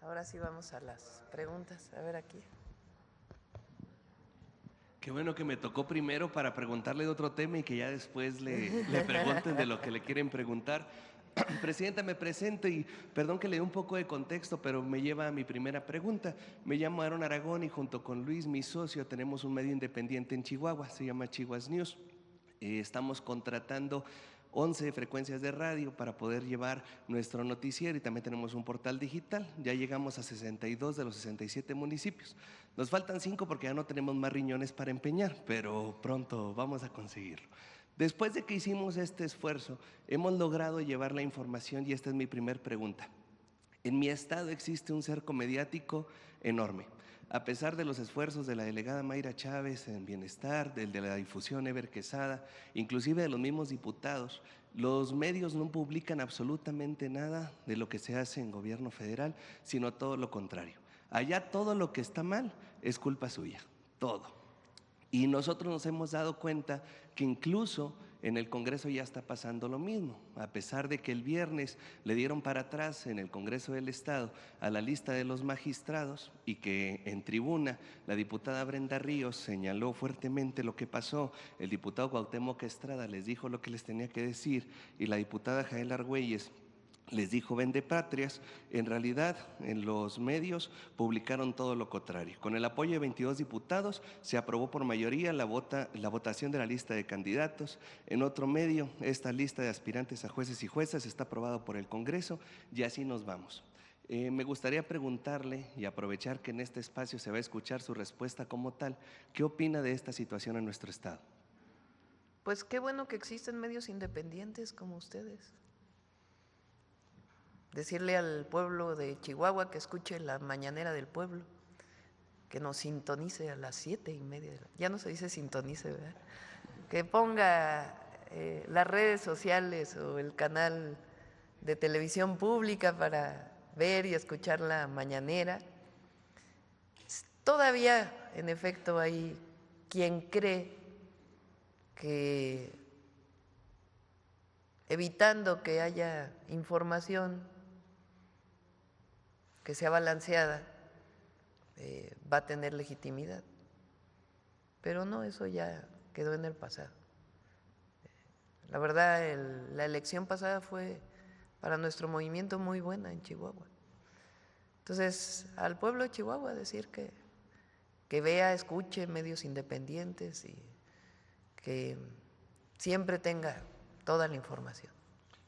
ahora sí vamos a las preguntas. A ver aquí. Qué bueno que me tocó primero para preguntarle de otro tema y que ya después le pregunten de lo que le quieren preguntar. Presidenta, me presento y perdón que le dé un poco de contexto, pero me lleva a mi primera pregunta. Me llamo Aaron Aragón y junto con Luis, mi socio, tenemos un medio independiente en Chihuahua, se llama Chihuas News. Estamos contratando 11 frecuencias de radio para poder llevar nuestro noticiero y también tenemos un portal digital. Ya llegamos a 62 de los 67 municipios. Nos faltan 5 porque ya no tenemos más riñones para empeñar, pero pronto vamos a conseguirlo. Después de que hicimos este esfuerzo, hemos logrado llevar la información y esta es mi primera pregunta. En mi estado existe un cerco mediático enorme. A pesar de los esfuerzos de la delegada Mayra Chávez en Bienestar, del de la difusión Eber Quesada, inclusive de los mismos diputados, los medios no publican absolutamente nada de lo que se hace en gobierno federal, sino todo lo contrario. Allá todo lo que está mal es culpa suya, todo. Y nosotros nos hemos dado cuenta que incluso en el Congreso ya está pasando lo mismo, a pesar de que el viernes le dieron para atrás en el Congreso del Estado a la lista de los magistrados y que en tribuna la diputada Brenda Ríos señaló fuertemente lo que pasó, el diputado Cuauhtémoc Estrada les dijo lo que les tenía que decir y la diputada Jael Argüelles les dijo vendepatrias, en realidad en los medios publicaron todo lo contrario. Con el apoyo de 22 diputados se aprobó por mayoría la votación de la lista de candidatos. En otro medio, esta lista de aspirantes a jueces y juezas está aprobada por el Congreso y así nos vamos. Me gustaría preguntarle y aprovechar que en este espacio se va a escuchar su respuesta como tal. ¿Qué opina de esta situación en nuestro estado? Pues qué bueno que existen medios independientes como ustedes. Decirle al pueblo de Chihuahua que escuche la mañanera del pueblo, que nos sintonice a las 7:30. Ya no se dice sintonice, ¿verdad? Que ponga las redes sociales o el canal de televisión pública para ver y escuchar la mañanera. Todavía, en efecto, hay quien cree que evitando que haya información que sea balanceada, va a tener legitimidad. Pero no, eso ya quedó en el pasado. La verdad, la elección pasada fue para nuestro movimiento muy buena en Chihuahua. Entonces, al pueblo de Chihuahua decir que vea, escuche medios independientes y que siempre tenga toda la información.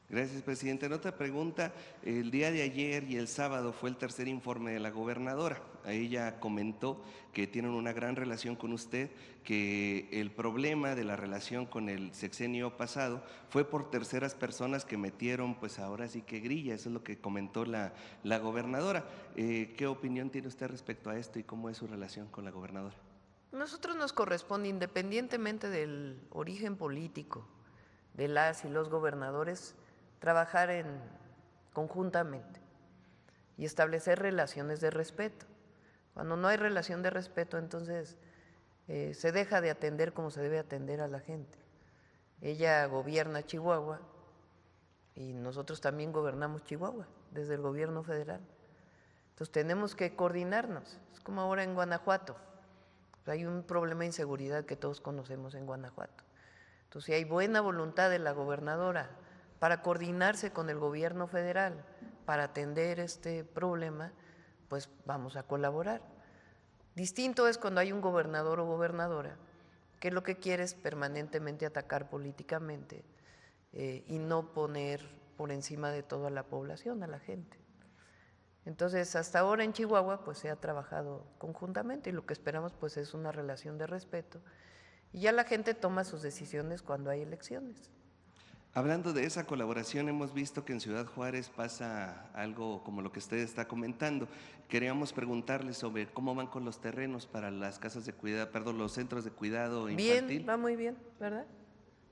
Gracias, presidente. En otra pregunta, el día de ayer y el sábado fue el tercer informe de la gobernadora. Ella comentó que tienen una gran relación con usted, que el problema de la relación con el sexenio pasado fue por terceras personas que metieron, pues ahora sí que grilla, eso es lo que comentó la gobernadora. ¿Qué opinión tiene usted respecto a esto y cómo es su relación con la gobernadora? Nosotros nos corresponde, independientemente del origen político de las y los gobernadores, trabajar conjuntamente y establecer relaciones de respeto. Cuando no hay relación de respeto, entonces se deja de atender como se debe atender a la gente. Ella gobierna Chihuahua y nosotros también gobernamos Chihuahua desde el gobierno federal. Entonces tenemos que coordinarnos. Es como ahora en Guanajuato. Hay un problema de inseguridad que todos conocemos en Guanajuato. Entonces, si hay buena voluntad de la gobernadora para coordinarse con el gobierno federal para atender este problema, pues vamos a colaborar. Distinto es cuando hay un gobernador o gobernadora que lo que quiere es permanentemente atacar políticamente y no poner por encima de todo a la población, a la gente. Entonces, hasta ahora en Chihuahua pues se ha trabajado conjuntamente y lo que esperamos pues es una relación de respeto y ya la gente toma sus decisiones cuando hay elecciones. Hablando de esa colaboración, hemos visto que en Ciudad Juárez pasa algo como lo que usted está comentando. Queríamos preguntarle sobre cómo van con los terrenos para las casas de cuidado, perdón, los centros de cuidado infantil. Bien, va muy bien, ¿verdad?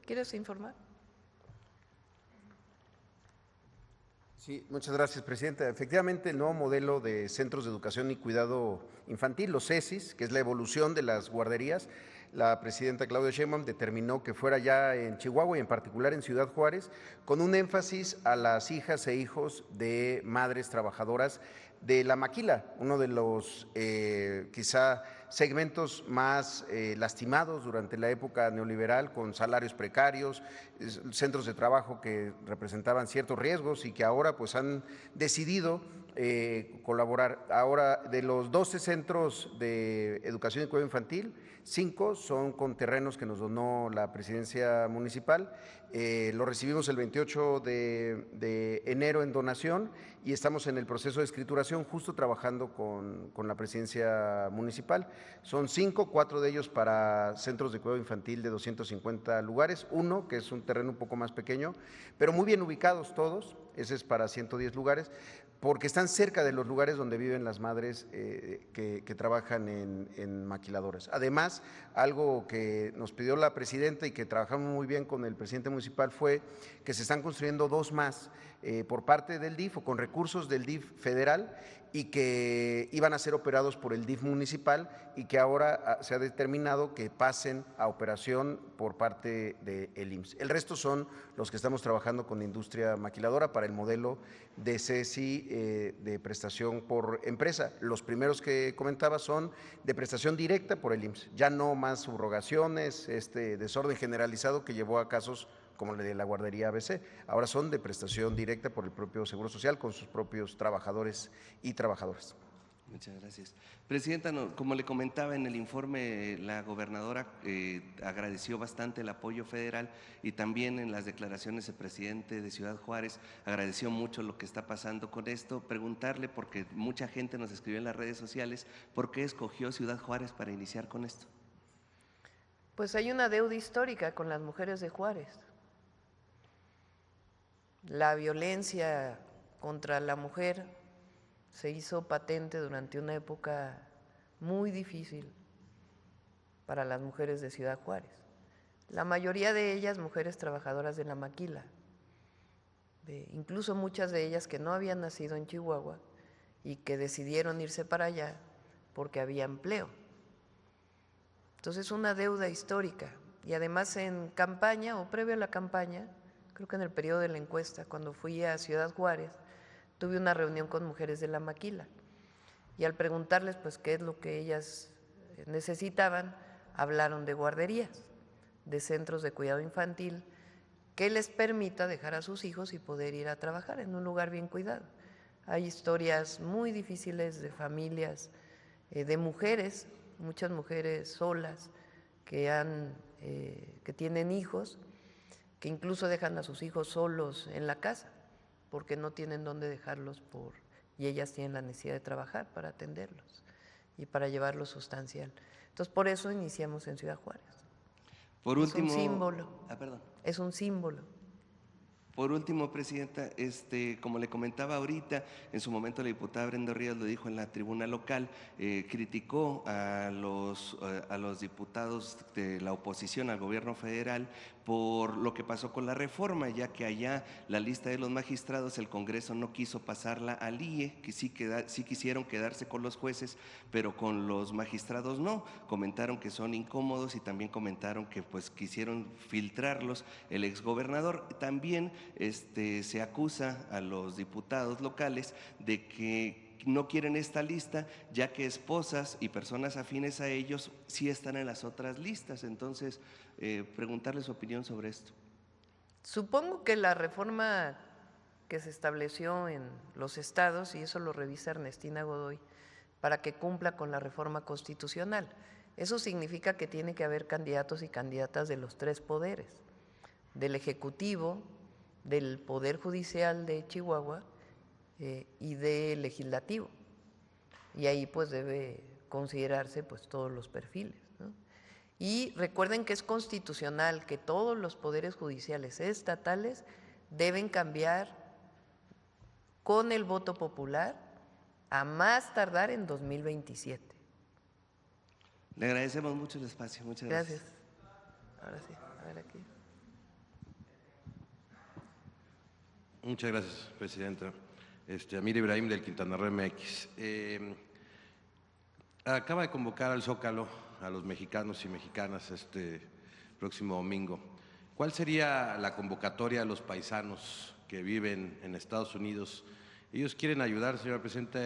¿Quieres informar? Sí, muchas gracias, presidenta. Efectivamente, el nuevo modelo de centros de educación y cuidado infantil, los CESIS, que es la evolución de las guarderías, la presidenta Claudia Sheinbaum determinó que fuera ya en Chihuahua y en particular en Ciudad Juárez, con un énfasis a las hijas e hijos de madres trabajadoras de la maquila, uno de los quizá segmentos más lastimados durante la época neoliberal, con salarios precarios, centros de trabajo que representaban ciertos riesgos y que ahora pues han decidido colaborar. Ahora, de los 12 centros de educación y cuidado infantil, 5 son con terrenos que nos donó la presidencia municipal. Lo recibimos el 28 de enero en donación y estamos en el proceso de escrituración, justo trabajando con la presidencia municipal. Son 5, 4 de ellos para centros de cuidado infantil de 250 lugares, uno que es un terreno un poco más pequeño, pero muy bien ubicados todos, ese es para 110 lugares, porque están cerca de los lugares donde viven las madres que trabajan en maquiladoras. Además, algo que nos pidió la presidenta y que trabajamos muy bien con el presidente municipal fue que se están construyendo 2 más por parte del DIF o con recursos del DIF federal y que iban a ser operados por el DIF municipal y que ahora se ha determinado que pasen a operación por parte del IMSS. El resto son los que estamos trabajando con la industria maquiladora para el modelo de CESI de prestación por empresa. Los primeros que comentaba son de prestación directa por el IMSS, ya no más subrogaciones, este desorden generalizado que llevó a casos como el de la guardería ABC, ahora son de prestación directa por el propio Seguro Social con sus propios trabajadores y trabajadoras. Muchas gracias. Presidenta, como le comentaba en el informe, la gobernadora agradeció bastante el apoyo federal y también en las declaraciones el presidente de Ciudad Juárez agradeció mucho lo que está pasando con esto. Preguntarle, porque mucha gente nos escribió en las redes sociales, ¿por qué escogió Ciudad Juárez para iniciar con esto? Pues hay una deuda histórica con las mujeres de Juárez. La violencia contra la mujer se hizo patente durante una época muy difícil para las mujeres de Ciudad Juárez. La mayoría de ellas mujeres trabajadoras de la maquila, incluso muchas de ellas que no habían nacido en Chihuahua y que decidieron irse para allá porque había empleo. Entonces, una deuda histórica. Y además en campaña o previo a la campaña, creo que en el periodo de la encuesta, cuando fui a Ciudad Juárez, tuve una reunión con mujeres de la maquila y al preguntarles pues qué es lo que ellas necesitaban, hablaron de guarderías, de centros de cuidado infantil que les permita dejar a sus hijos y poder ir a trabajar en un lugar bien cuidado. Hay historias muy difíciles de familias, de mujeres, muchas mujeres solas que tienen hijos, que incluso dejan a sus hijos solos en la casa porque no tienen dónde dejarlos y ellas tienen la necesidad de trabajar para atenderlos y para llevarlos sustancial. Entonces, por eso iniciamos en Ciudad Juárez. Por último, es un símbolo. Perdón. Es un símbolo. Por último, presidenta, como le comentaba ahorita, en su momento la diputada Brenda Ríos lo dijo en la tribuna local, criticó a los diputados de la oposición al gobierno federal por lo que pasó con la reforma, ya que allá la lista de los magistrados, el Congreso no quiso pasarla al IE, que sí quisieron quedarse con los jueces, pero con los magistrados no. Comentaron que son incómodos y también comentaron que pues quisieron filtrarlos. El exgobernador también se acusa a los diputados locales de que no quieren esta lista, ya que esposas y personas afines a ellos sí están en las otras listas. Entonces, preguntarle su opinión sobre esto. Supongo que la reforma que se estableció en los estados, y eso lo revisa Ernestina Godoy, para que cumpla con la reforma constitucional. Eso significa que tiene que haber candidatos y candidatas de los 3 poderes, del Ejecutivo, del Poder Judicial de Chihuahua y del Legislativo. Y ahí pues debe considerarse pues todos los perfiles, ¿no? Y recuerden que es constitucional que todos los poderes judiciales estatales deben cambiar con el voto popular a más tardar en 2027. Le agradecemos mucho el espacio. Muchas gracias. Gracias. Ahora sí, a ver aquí. Muchas gracias, presidenta. Amir Ibrahim, del Quintana Roo MX. Acaba de convocar al Zócalo a los mexicanos y mexicanas este próximo domingo. ¿Cuál sería la convocatoria a los paisanos que viven en Estados Unidos Ellos quieren ayudar, señora presidenta,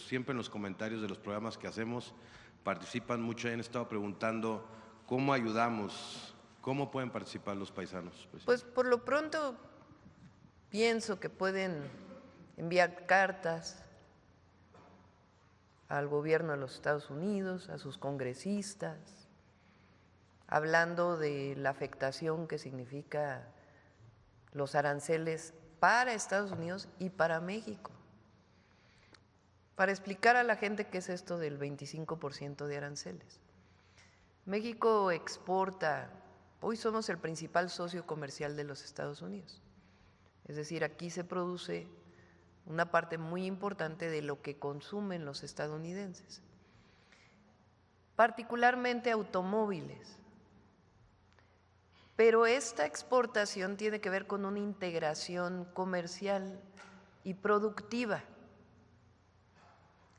siempre en los comentarios de los programas que hacemos, participan mucho y han estado preguntando cómo ayudamos, cómo pueden participar los paisanos. Presidenta. Pues por lo pronto pienso que pueden enviar cartas al gobierno de los Estados Unidos, a sus congresistas, hablando de la afectación que significa los aranceles para Estados Unidos y para México, para explicar a la gente qué es esto del 25% de aranceles. México exporta, hoy somos el principal socio comercial de los Estados Unidos, es decir, aquí se produce una parte muy importante de lo que consumen los estadounidenses, particularmente automóviles. Pero esta exportación tiene que ver con una integración comercial y productiva.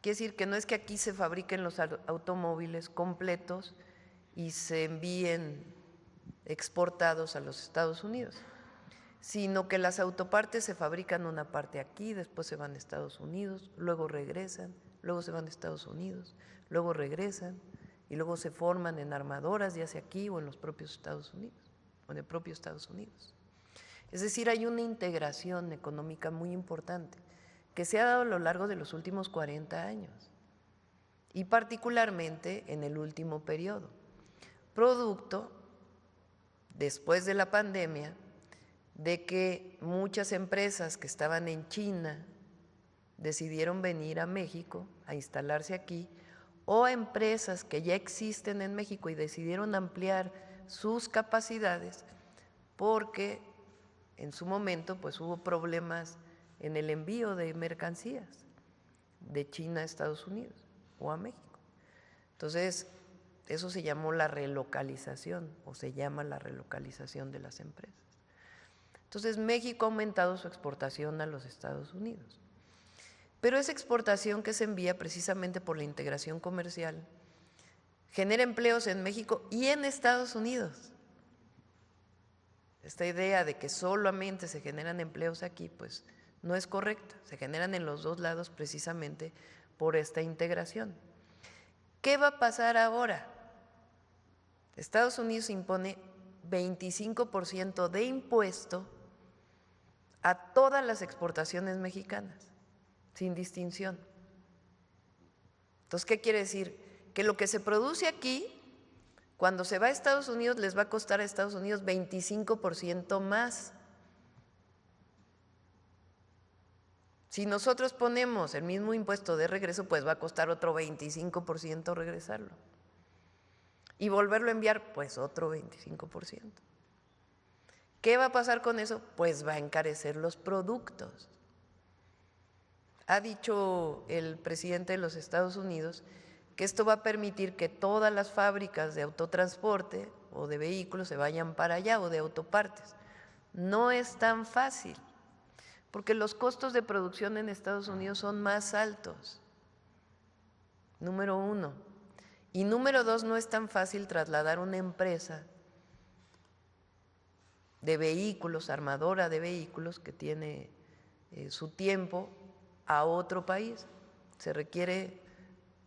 Quiere decir que no es que aquí se fabriquen los automóviles completos y se envíen exportados a los Estados Unidos, sino que las autopartes se fabrican una parte aquí, después se van a Estados Unidos, luego regresan, luego se van a Estados Unidos, luego regresan y luego se forman en armadoras, ya sea aquí o en los propios Estados Unidos, o en el propio Estados Unidos. Es decir, hay una integración económica muy importante que se ha dado a lo largo de los últimos 40 años y particularmente en el último periodo, producto, después de la pandemia, de que muchas empresas que estaban en China decidieron venir a México a instalarse aquí, o empresas que ya existen en México y decidieron ampliar sus capacidades porque en su momento pues hubo problemas en el envío de mercancías de China a Estados Unidos o a México. Entonces, eso se llamó la relocalización o se llama la relocalización de las empresas. Entonces, México ha aumentado su exportación a los Estados Unidos. Pero esa exportación que se envía precisamente por la integración comercial genera empleos en México y en Estados Unidos. Esta idea de que solamente se generan empleos aquí, pues no es correcta. Se generan en los dos lados precisamente por esta integración. ¿Qué va a pasar ahora? Estados Unidos impone 25% de impuesto a todas las exportaciones mexicanas, sin distinción. Entonces, ¿qué quiere decir? Que lo que se produce aquí, cuando se va a Estados Unidos, les va a costar a Estados Unidos 25% más. Si nosotros ponemos el mismo impuesto de regreso, pues va a costar otro 25% regresarlo. Y volverlo a enviar, pues otro 25%. ¿Qué va a pasar con eso? Pues va a encarecer los productos. Ha dicho el presidente de los Estados Unidos que esto va a permitir que todas las fábricas de autotransporte o de vehículos se vayan para allá o de autopartes. No es tan fácil, porque los costos de producción en Estados Unidos son más altos, número uno. Y número dos, no es tan fácil trasladar una empresa de vehículos, armadora de vehículos que tiene su tiempo a otro país. Se requiere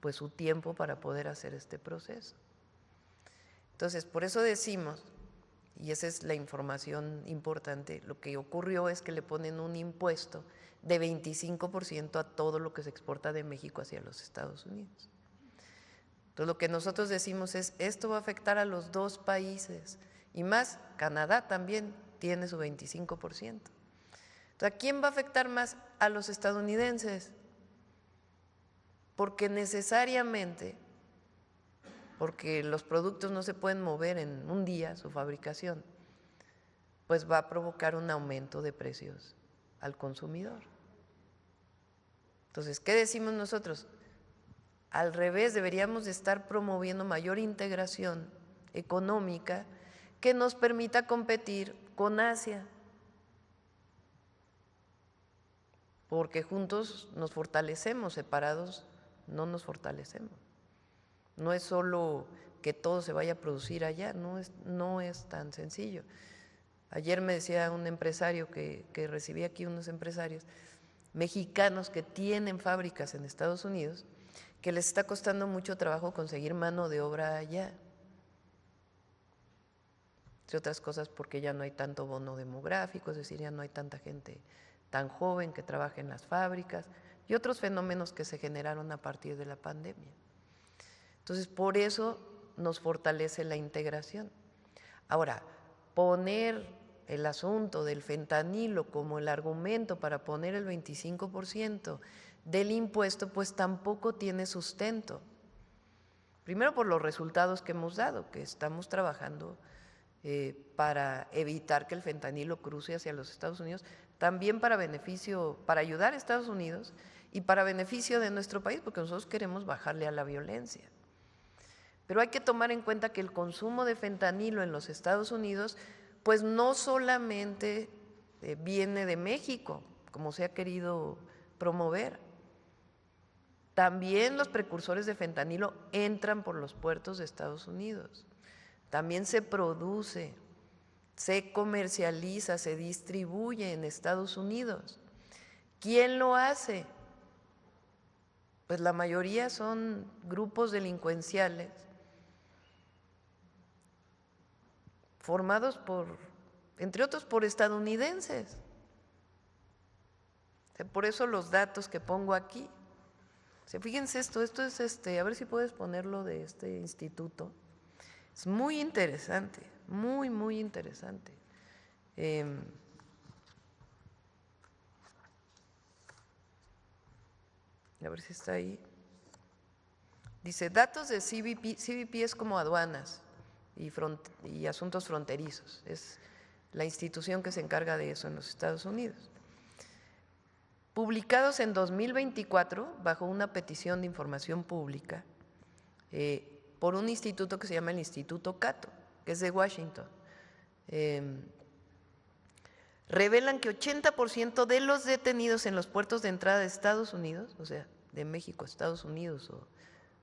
pues su tiempo para poder hacer este proceso. Entonces, por eso decimos, y esa es la información importante, lo que ocurrió es que le ponen un impuesto de 25% a todo lo que se exporta de México hacia los Estados Unidos. Entonces, lo que nosotros decimos es, esto va a afectar a los dos países, y más, Canadá también tiene su 25%. Entonces, ¿a quién va a afectar más? A los estadounidenses, porque necesariamente, porque los productos no se pueden mover en un día, su fabricación, pues va a provocar un aumento de precios al consumidor. Entonces, ¿qué decimos nosotros? Al revés, deberíamos de estar promoviendo mayor integración económica que nos permita competir con Asia, porque juntos nos fortalecemos, separados no nos fortalecemos. No es solo que todo se vaya a producir allá, no es tan sencillo. Ayer me decía un empresario que recibí aquí unos empresarios, mexicanos que tienen fábricas en Estados Unidos que les está costando mucho trabajo conseguir mano de obra allá. Entre otras cosas porque ya no hay tanto bono demográfico, es decir, ya no hay tanta gente tan joven que trabaja en las fábricas y otros fenómenos que se generaron a partir de la pandemia. Entonces, por eso nos fortalece la integración. Ahora, poner el asunto del fentanilo como el argumento para poner el 25% del impuesto, pues tampoco tiene sustento. Primero por los resultados que hemos dado, que estamos trabajando para evitar que el fentanilo cruce hacia los Estados Unidos, también para beneficio, para ayudar a Estados Unidos y para beneficio de nuestro país, porque nosotros queremos bajarle a la violencia. Pero hay que tomar en cuenta que el consumo de fentanilo en los Estados Unidos, pues no solamente viene de México, como se ha querido promover. También los precursores de fentanilo entran por los puertos de Estados Unidos. También se produce, se comercializa, se distribuye en Estados Unidos. ¿Quién lo hace? Pues la mayoría son grupos delincuenciales formados por, entre otros, por estadounidenses. Por eso los datos que pongo aquí. Fíjense esto es a ver si puedes ponerlo de este instituto. Es muy interesante, muy, muy interesante. A ver si está ahí. Dice, datos de CBP. CBP es como aduanas y asuntos fronterizos. Es la institución que se encarga de eso en los Estados Unidos. Publicados en 2024 bajo una petición de información pública por un instituto que se llama el Instituto Cato, que es de Washington. Revelan que 80% de los detenidos en los puertos de entrada de Estados Unidos, o sea, de México a Estados Unidos o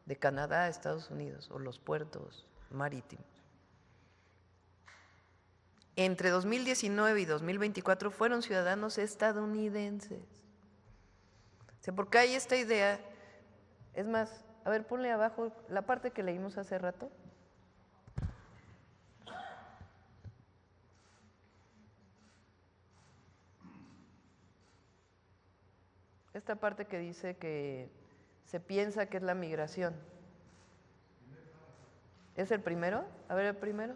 de Canadá a Estados Unidos o los puertos marítimos, entre 2019 y 2024 fueron ciudadanos estadounidenses. O sea, porque hay esta idea, es más, a ver, ponle abajo la parte que leímos hace rato. Esta parte que dice que se piensa que es la migración. ¿Es el primero? A ver, el primero.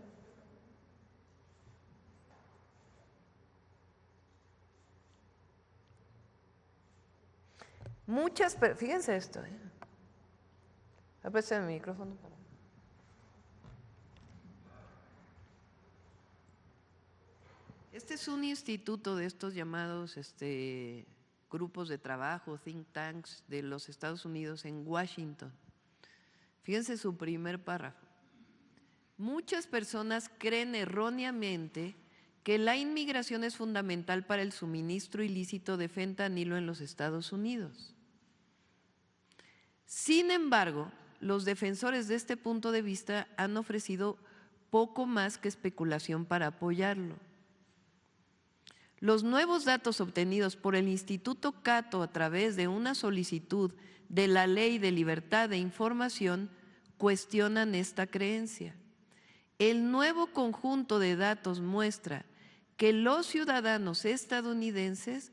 Fíjense esto. Aprecia el micrófono. Este es un instituto de estos llamados grupos de trabajo, think tanks de los Estados Unidos en Washington. Fíjense su primer párrafo. Muchas personas creen erróneamente que la inmigración es fundamental para el suministro ilícito de fentanilo en los Estados Unidos. Sin embargo, los defensores de este punto de vista han ofrecido poco más que especulación para apoyarlo. Los nuevos datos obtenidos por el Instituto Cato a través de una solicitud de la Ley de Libertad de Información cuestionan esta creencia. El nuevo conjunto de datos muestra que los ciudadanos estadounidenses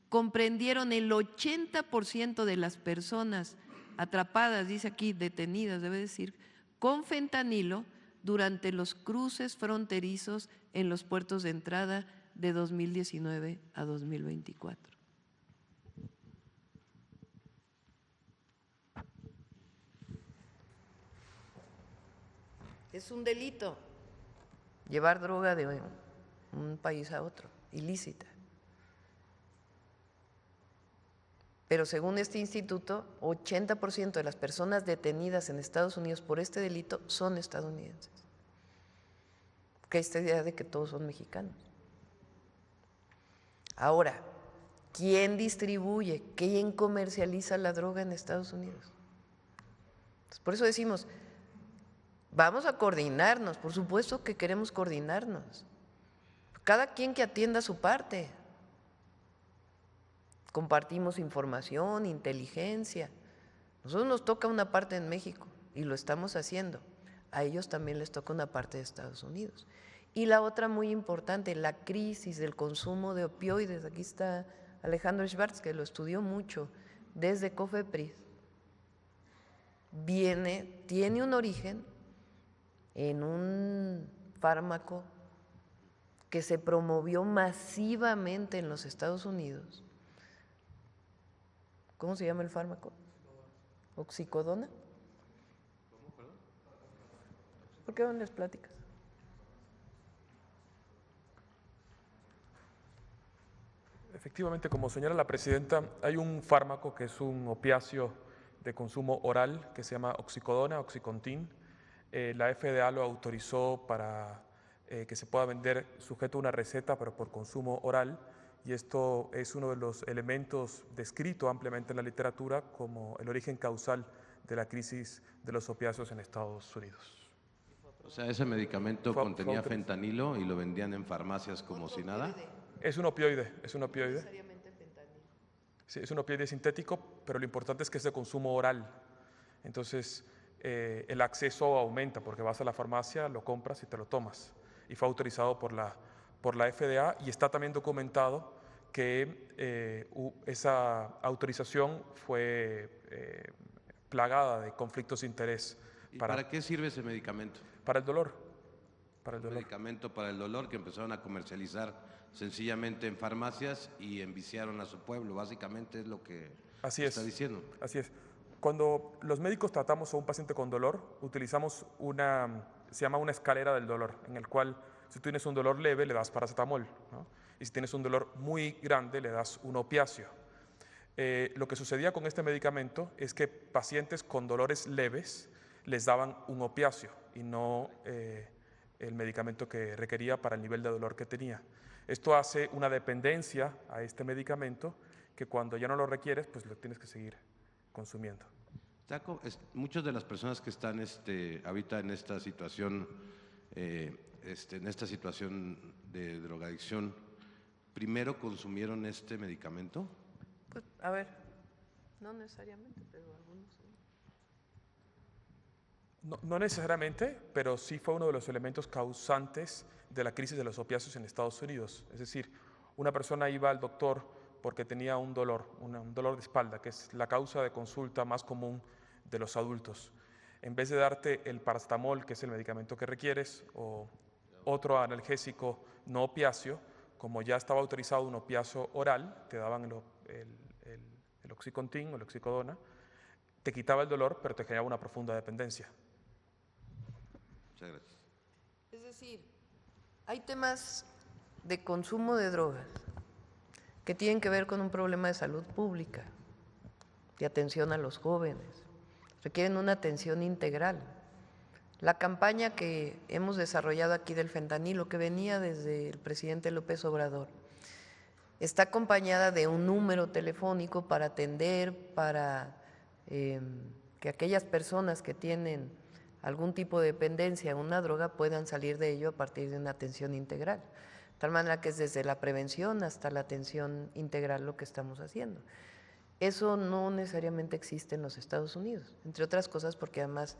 comprendieron el 80% de las personas atrapadas, dice aquí, detenidas, debe decir, con fentanilo durante los cruces fronterizos en los puertos de entrada de 2019 a 2024. Es un delito llevar droga de un país a otro, ilícita. Pero según este instituto, 80% de las personas detenidas en Estados Unidos por este delito son estadounidenses. Que hay esta idea de que todos son mexicanos. Ahora, ¿quién distribuye, quién comercializa la droga en Estados Unidos? Entonces, por eso decimos, vamos a coordinarnos, por supuesto que queremos coordinarnos. Cada quien que atienda su parte. compartimos información, inteligencia. Nosotros nos toca una parte en México y lo estamos haciendo. A ellos también les toca una parte de Estados Unidos. Y la otra muy importante, la crisis del consumo de opioides. Aquí está Alejandro Schwartz, que lo estudió mucho desde COFEPRIS. Tiene un origen en un fármaco que se promovió masivamente en los Estados Unidos. ¿Cómo se llama el fármaco? ¿Oxicodona? ¿Cómo, perdón? ¿Por qué no les platicas? Efectivamente, como señala la presidenta, hay un fármaco que es un opiáceo de consumo oral que se llama oxicodona, Oxycontin. La FDA lo autorizó para que se pueda vender sujeto a una receta, pero por consumo oral, y esto es uno de los elementos descrito ampliamente en la literatura como el origen causal de la crisis de los opiáceos en Estados Unidos. O sea, ese medicamento contenía fentanilo y lo vendían en farmacias como si nada. Es un opioide, es un opioide. Sí, es un opioide sintético, pero lo importante es que es de consumo oral. Entonces, el acceso aumenta porque vas a la farmacia, lo compras y te lo tomas. Y fue autorizado por la FDA y está también documentado que esa autorización fue plagada de conflictos de interés. ¿Y para qué sirve ese medicamento? Para el dolor. Para el dolor. Medicamento para el dolor que empezaron a comercializar sencillamente en farmacias y enviciaron a su pueblo. Básicamente es lo que está diciendo. Así es. Cuando los médicos tratamos a un paciente con dolor, utilizamos se llama una escalera del dolor, en el cual si tú tienes un dolor leve le das paracetamol, ¿no? Y si tienes un dolor muy grande le das un opiáceo. Lo que sucedía con este medicamento es que pacientes con dolores leves les daban un opiáceo y no el medicamento que requería para el nivel de dolor que tenía. Esto hace una dependencia a este medicamento que cuando ya no lo requieres, pues lo tienes que seguir consumiendo. Muchas de las personas que están ahorita en esta situación, de drogadicción, ¿primero consumieron este medicamento? Pues, a ver, no necesariamente, pero algunos sí. No necesariamente, pero sí fue uno de los elementos causantes de la crisis de los opiáceos en Estados Unidos. Es decir, una persona iba al doctor porque tenía un dolor de espalda, que es la causa de consulta más común de los adultos. En vez de darte el paracetamol, que es el medicamento que requieres, o otro analgésico no opiáceo, como ya estaba autorizado un opiáceo oral, te daban el Oxycontin o el Oxicodona, te quitaba el dolor, pero te generaba una profunda dependencia. Muchas gracias. Es decir, hay temas de consumo de drogas que tienen que ver con un problema de salud pública, de atención a los jóvenes, requieren una atención integral. La campaña que hemos desarrollado aquí del fentanilo, que venía desde el presidente López Obrador, está acompañada de un número telefónico para atender, para que aquellas personas que tienen algún tipo de dependencia a una droga puedan salir de ello a partir de una atención integral. De tal manera que es desde la prevención hasta la atención integral lo que estamos haciendo. Eso no necesariamente existe en los Estados Unidos, entre otras cosas porque además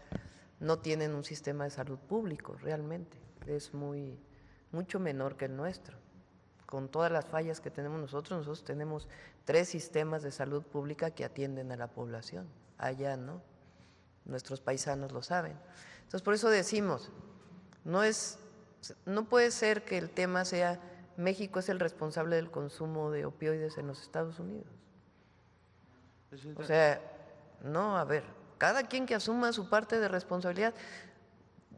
no tienen un sistema de salud público realmente, es mucho menor que el nuestro. Con todas las fallas que tenemos nosotros tenemos 3 sistemas de salud pública que atienden a la población, allá no, nuestros paisanos lo saben. Entonces por eso decimos, no puede ser que el tema sea México es el responsable del consumo de opioides en los Estados Unidos. O sea, no, a ver, cada quien que asuma su parte de responsabilidad.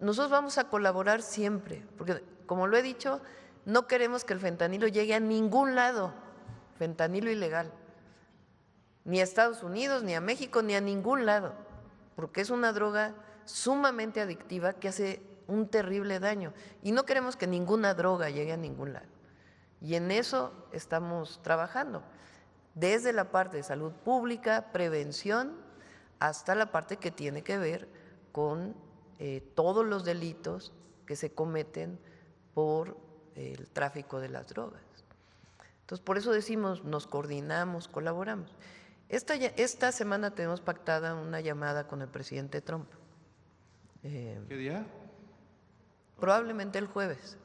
Nosotros vamos a colaborar siempre, porque como lo he dicho, no queremos que el fentanilo llegue a ningún lado, fentanilo ilegal, ni a Estados Unidos, ni a México, ni a ningún lado, porque es una droga sumamente adictiva que hace un terrible daño y no queremos que ninguna droga llegue a ningún lado. Y en eso estamos trabajando, desde la parte de salud pública, prevención, hasta la parte que tiene que ver con todos los delitos que se cometen por el tráfico de las drogas. Entonces, por eso decimos, nos coordinamos, colaboramos. Esta semana tenemos pactada una llamada con el presidente Trump. ¿Qué día? Probablemente el jueves.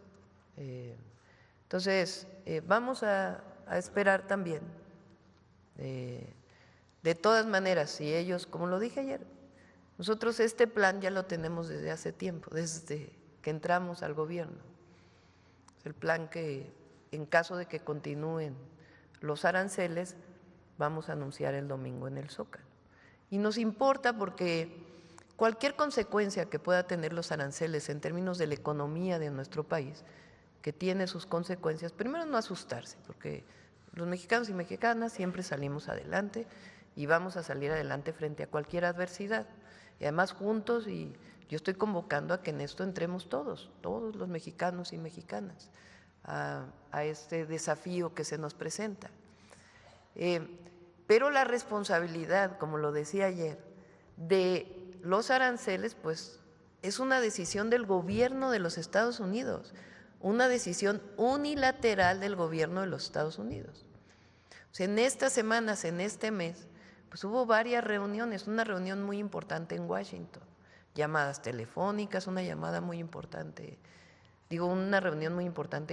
Entonces, vamos a esperar también. De todas maneras, si ellos, como lo dije ayer, nosotros este plan ya lo tenemos desde hace tiempo, desde que entramos al gobierno. Es el plan que, en caso de que continúen los aranceles, vamos a anunciar el domingo en el Zócalo. Y nos importa porque cualquier consecuencia que pueda tener los aranceles en términos de la economía de nuestro país, que tiene sus consecuencias, primero no asustarse, porque los mexicanos y mexicanas siempre salimos adelante y vamos a salir adelante frente a cualquier adversidad. Y además juntos, y yo estoy convocando a que en esto entremos todos los mexicanos y mexicanas, a este desafío que se nos presenta. Pero la responsabilidad, como lo decía ayer, de los aranceles, pues es una decisión del gobierno de los Estados Unidos, una decisión unilateral del gobierno de los Estados Unidos. O sea, en estas semanas, en este mes, pues hubo varias reuniones, una reunión muy importante en Washington, llamadas telefónicas, una reunión muy importante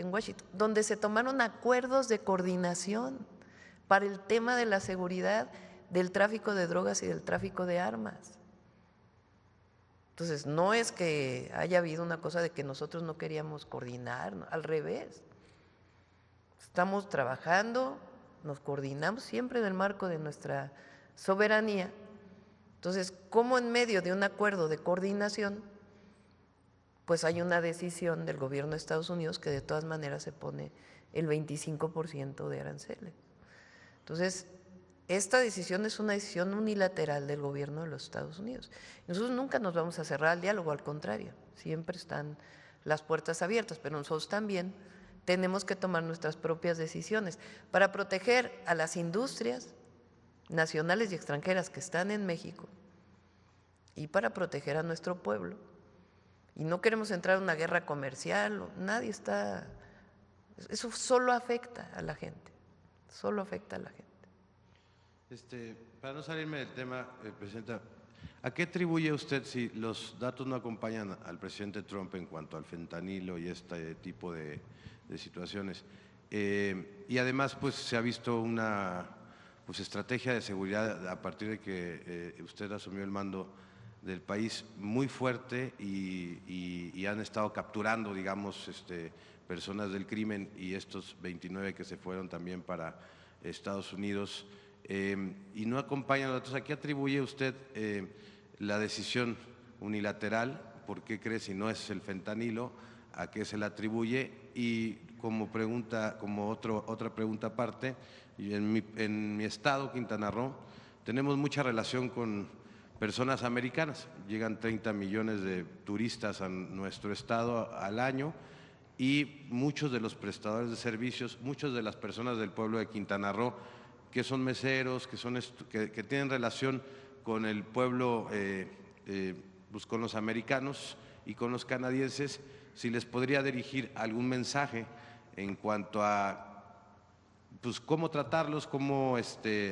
en Washington, donde se tomaron acuerdos de coordinación para el tema de la seguridad, del tráfico de drogas y del tráfico de armas. Entonces, no es que haya habido una cosa de que nosotros no queríamos coordinar, no, al revés. Estamos trabajando, nos coordinamos siempre en el marco de nuestra soberanía. Entonces, ¿cómo en medio de un acuerdo de coordinación, pues hay una decisión del gobierno de Estados Unidos que de todas maneras se pone el 25% de aranceles? Entonces, esta decisión es una decisión unilateral del gobierno de los Estados Unidos. Nosotros nunca nos vamos a cerrar al diálogo, al contrario, siempre están las puertas abiertas, pero nosotros también tenemos que tomar nuestras propias decisiones para proteger a las industrias nacionales y extranjeras que están en México y para proteger a nuestro pueblo. Y no queremos entrar en una guerra comercial, nadie está… Eso solo afecta a la gente, solo afecta a la gente. Para no salirme del tema, Presidenta, ¿a qué atribuye usted, si los datos no acompañan al presidente Trump en cuanto al fentanilo y este tipo de situaciones? Y además, pues se ha visto una estrategia de seguridad a partir de que usted asumió el mando del país muy fuerte y han estado capturando, digamos, personas del crimen, y estos 29 que se fueron también para Estados Unidos. Y no acompañan los datos. ¿A qué atribuye usted la decisión unilateral? ¿Por qué cree, si no es el fentanilo, a qué se le atribuye? Y como pregunta, otra pregunta aparte, en mi estado, Quintana Roo, tenemos mucha relación con personas americanas. Llegan 30 millones de turistas a nuestro estado al año, y muchos de los prestadores de servicios, muchas de las personas del pueblo de Quintana Roo, que son meseros, que tienen relación con el pueblo, pues con los americanos y con los canadienses, si les podría dirigir algún mensaje en cuanto a pues cómo tratarlos, cómo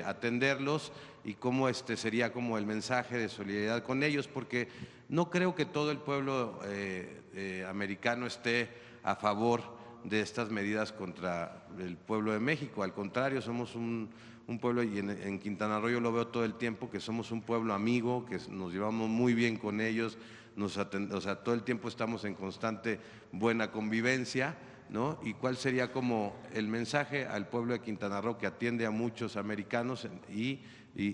atenderlos, y cómo sería como el mensaje de solidaridad con ellos, porque no creo que todo el pueblo americano esté a favor de estas medidas contra el pueblo de México. Al contrario, somos un pueblo, y en Quintana Roo yo lo veo todo el tiempo, que somos un pueblo amigo, que nos llevamos muy bien con ellos, todo el tiempo estamos en constante buena convivencia, ¿no? ¿Y cuál sería como el mensaje al pueblo de Quintana Roo, que atiende a muchos americanos, y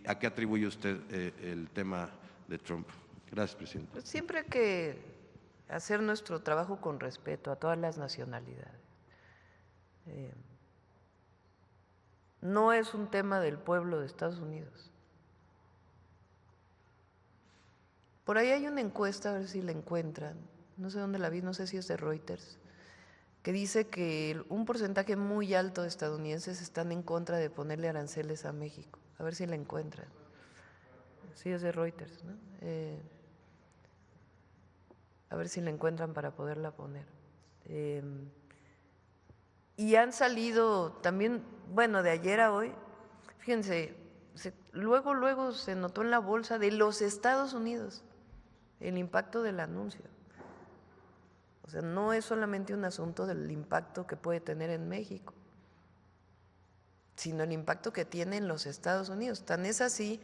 a qué atribuye usted el tema de Trump? Gracias, presidente. Pues siempre hay que hacer nuestro trabajo con respeto a todas las nacionalidades. No es un tema del pueblo de Estados Unidos. Por ahí hay una encuesta, a ver si la encuentran, no sé dónde la vi, no sé si es de Reuters, que dice que un porcentaje muy alto de estadounidenses están en contra de ponerle aranceles a México. A ver si la encuentran. Sí, es de Reuters, ¿no? A ver si la encuentran para poderla poner. Y han salido también, bueno, de ayer a hoy, fíjense, luego se notó en la bolsa de los Estados Unidos el impacto del anuncio. O sea, no es solamente un asunto del impacto que puede tener en México, sino el impacto que tiene en los Estados Unidos. Tan es así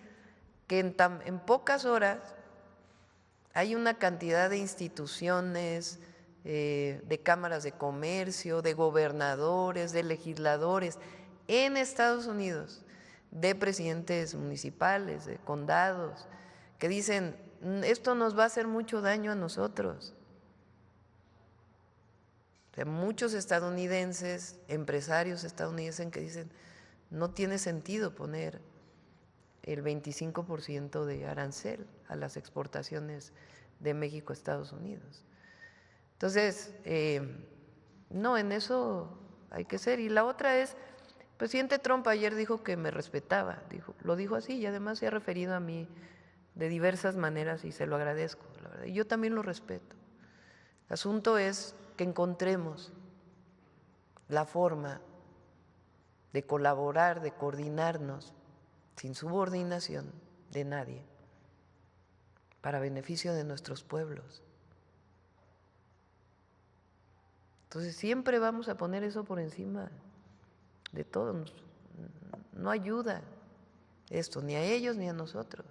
que en pocas horas hay una cantidad de instituciones, de cámaras de comercio, de gobernadores, de legisladores en Estados Unidos, de presidentes municipales, de condados, que dicen, esto nos va a hacer mucho daño a nosotros. O sea, muchos estadounidenses, empresarios estadounidenses que dicen, no tiene sentido poner el 25% de arancel a las exportaciones de México a Estados Unidos. Entonces, no, en eso hay que ser. Y la otra es, el presidente Trump ayer dijo que me respetaba, lo dijo así y además se ha referido a mí de diversas maneras y se lo agradezco, la verdad. Y yo también lo respeto. El asunto es que encontremos la forma de colaborar, de coordinarnos, sin subordinación de nadie, para beneficio de nuestros pueblos. Entonces siempre vamos a poner eso por encima de todo. No ayuda esto ni a ellos ni a nosotros.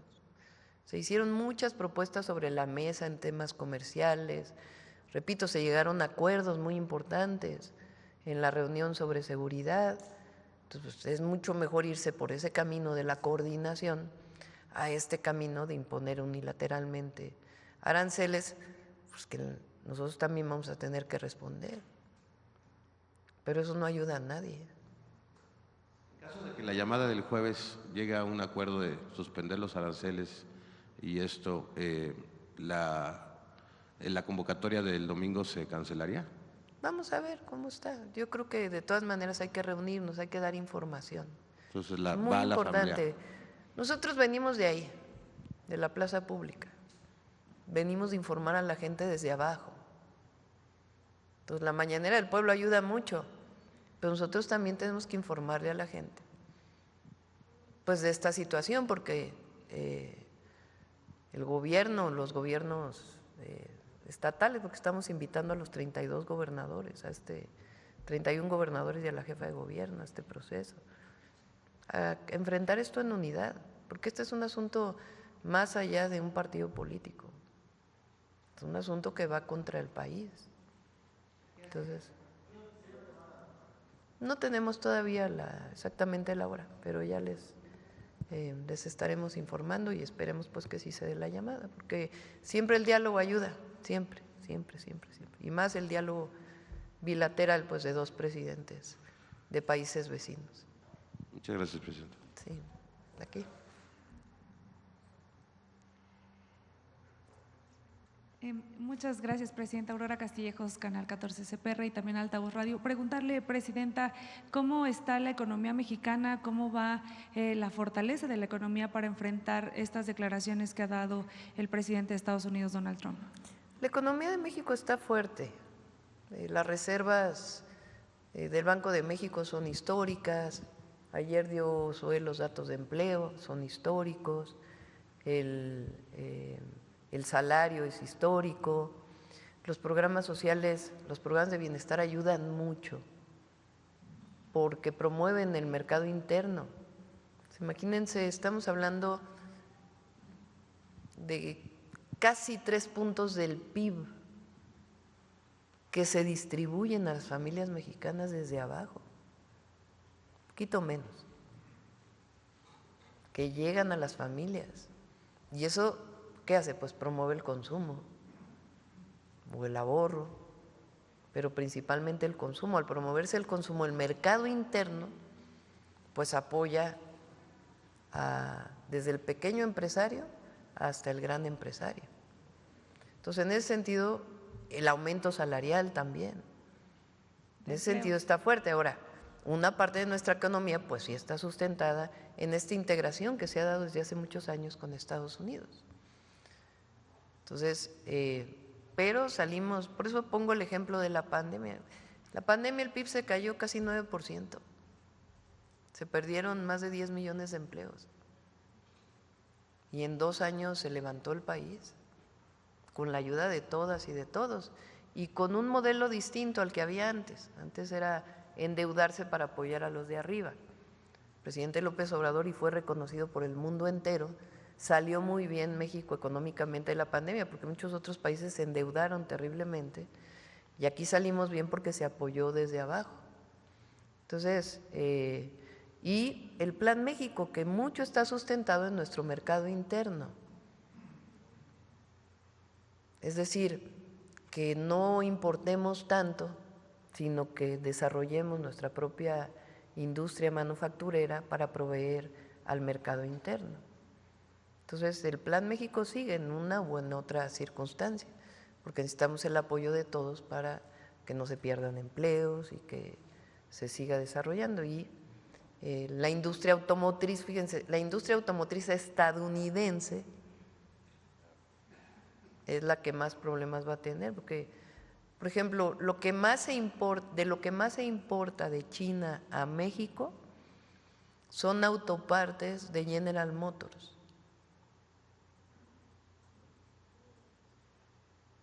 Se hicieron muchas propuestas sobre la mesa en temas comerciales. Repito, se llegaron a acuerdos muy importantes en la reunión sobre seguridad. Entonces es mucho mejor irse por ese camino de la coordinación a este camino de imponer unilateralmente aranceles, pues que nosotros también vamos a tener que responder. Pero eso no ayuda a nadie. En caso de que la llamada del jueves llegue a un acuerdo de suspender los aranceles y esto, la convocatoria del domingo se cancelaría. Vamos a ver cómo está. Yo creo que de todas maneras hay que reunirnos, hay que dar información. Entonces Es muy importante. Nosotros venimos de ahí, de la plaza pública. Venimos de informar a la gente desde abajo. Entonces la mañanera del pueblo ayuda mucho, pero nosotros también tenemos que informarle a la gente pues de esta situación, porque el gobierno, los gobiernos estatales, porque estamos invitando a los 32 gobernadores, 31 gobernadores y a la jefa de gobierno a este proceso, a enfrentar esto en unidad, porque este es un asunto más allá de un partido político, es un asunto que va contra el país. Entonces, no tenemos todavía exactamente la hora, pero ya les estaremos informando y esperemos pues que sí se dé la llamada, porque siempre el diálogo ayuda, siempre. Y más el diálogo bilateral pues de dos presidentes de países vecinos. Muchas gracias, presidenta. Sí, aquí. Muchas gracias, presidenta. Aurora Castillejos, Canal 14 CPR y también Altavoz Radio. Preguntarle, presidenta, ¿cómo está la economía mexicana? ¿Cómo va la fortaleza de la economía para enfrentar estas declaraciones que ha dado el presidente de Estados Unidos, Donald Trump? La economía de México está fuerte. Las reservas del Banco de México son históricas. Ayer dio Zoé los datos de empleo, son históricos. El salario es histórico. Los programas sociales, los programas de bienestar ayudan mucho porque promueven el mercado interno. Imagínense, estamos hablando de casi 3 puntos del PIB que se distribuyen a las familias mexicanas desde abajo, un poquito menos, que llegan a las familias. Y eso, ¿qué hace? Pues promueve el consumo o el ahorro, pero principalmente el consumo. Al promoverse el consumo, el mercado interno, pues apoya desde el pequeño empresario hasta el gran empresario. Entonces, en ese sentido, el aumento salarial también. En ese sentido está fuerte. Ahora, una parte de nuestra economía, pues sí está sustentada en esta integración que se ha dado desde hace muchos años con Estados Unidos. Entonces, pero salimos, por eso pongo el ejemplo de la pandemia, La pandemia, el PIB se cayó casi 9%. Se perdieron más de 10 millones de empleos. Y en 2 años se levantó el país, con la ayuda de todas y de todos, y con un modelo distinto al que había antes. Antes era endeudarse para apoyar a los de arriba. El presidente López Obrador, y fue reconocido por el mundo entero, salió muy bien México económicamente de la pandemia, porque muchos otros países se endeudaron terriblemente, y aquí salimos bien porque se apoyó desde abajo. Entonces, y el Plan México, que mucho está sustentado en nuestro mercado interno. Es decir, que no importemos tanto, sino que desarrollemos nuestra propia industria manufacturera para proveer al mercado interno. Entonces, el Plan México sigue en una u en otra circunstancia, porque necesitamos el apoyo de todos para que no se pierdan empleos y que se siga desarrollando. Y la industria automotriz, fíjense, la industria automotriz estadounidense es la que más problemas va a tener, porque, por ejemplo, de lo que más se importa de China a México son autopartes de General Motors.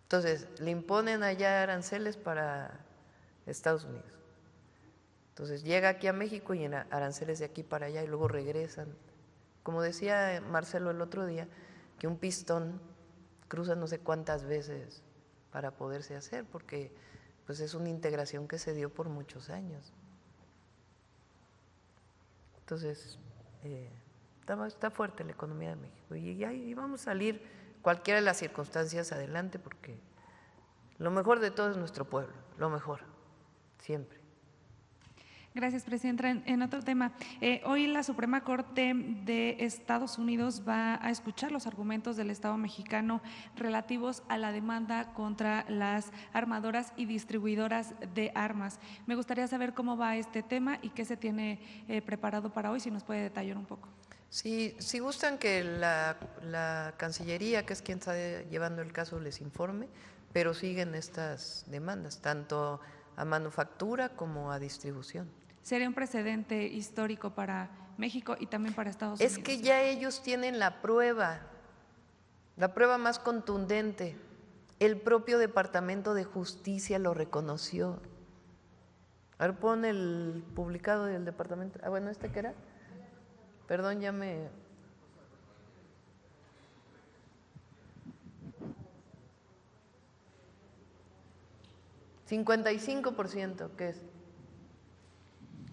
Entonces, le imponen allá aranceles para Estados Unidos. Entonces, llega aquí a México y en aranceles de aquí para allá y luego regresan. Como decía Marcelo el otro día, que un pistón cruza no sé cuántas veces para poderse hacer, porque pues es una integración que se dio por muchos años. Entonces, está fuerte la economía de México y vamos a salir cualquiera de las circunstancias adelante, porque lo mejor de todo es nuestro pueblo, lo mejor, siempre. Gracias, Presidenta. En otro tema, hoy la Suprema Corte de Estados Unidos va a escuchar los argumentos del Estado mexicano relativos a la demanda contra las armadoras y distribuidoras de armas. Me gustaría saber cómo va este tema y qué se tiene preparado para hoy, si nos puede detallar un poco. Sí, si gustan que la Cancillería, que es quien está llevando el caso, les informe, pero siguen estas demandas, tanto a manufactura como a distribución. Sería un precedente histórico para México y también para Estados Unidos. Es que ya ellos tienen la prueba más contundente. El propio Departamento de Justicia lo reconoció. A ver, pon el publicado del Departamento. Ah, bueno, ¿este qué era? Perdón, ya me… ¿55%? ¿Qué es?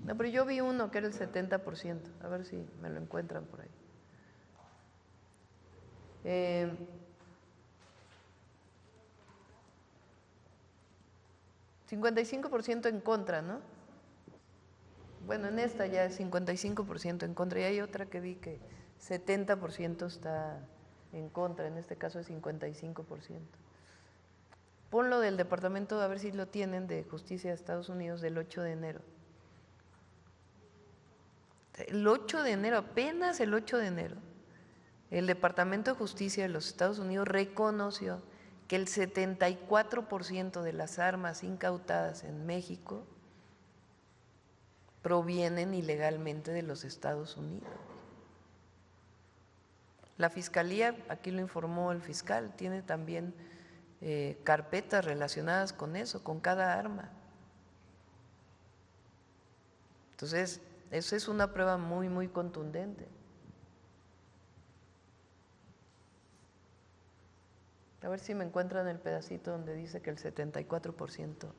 No, pero yo vi uno que era el 70%. A ver si me lo encuentran por ahí. 55% en contra, ¿no? Bueno, en esta ya es 55% en contra, y hay otra que vi que 70% está en contra, en este caso es 55%. Ponlo del Departamento, a ver si lo tienen, de Justicia de Estados Unidos del 8 de enero. El 8 de enero, apenas el 8 de enero, el Departamento de Justicia de los Estados Unidos reconoció que el 74% de las armas incautadas en México provienen ilegalmente de los Estados Unidos. La Fiscalía, aquí lo informó el fiscal, tiene también carpetas relacionadas con eso, con cada arma. Entonces, eso es una prueba muy, muy contundente. A ver si me encuentran el pedacito donde dice que el 74%.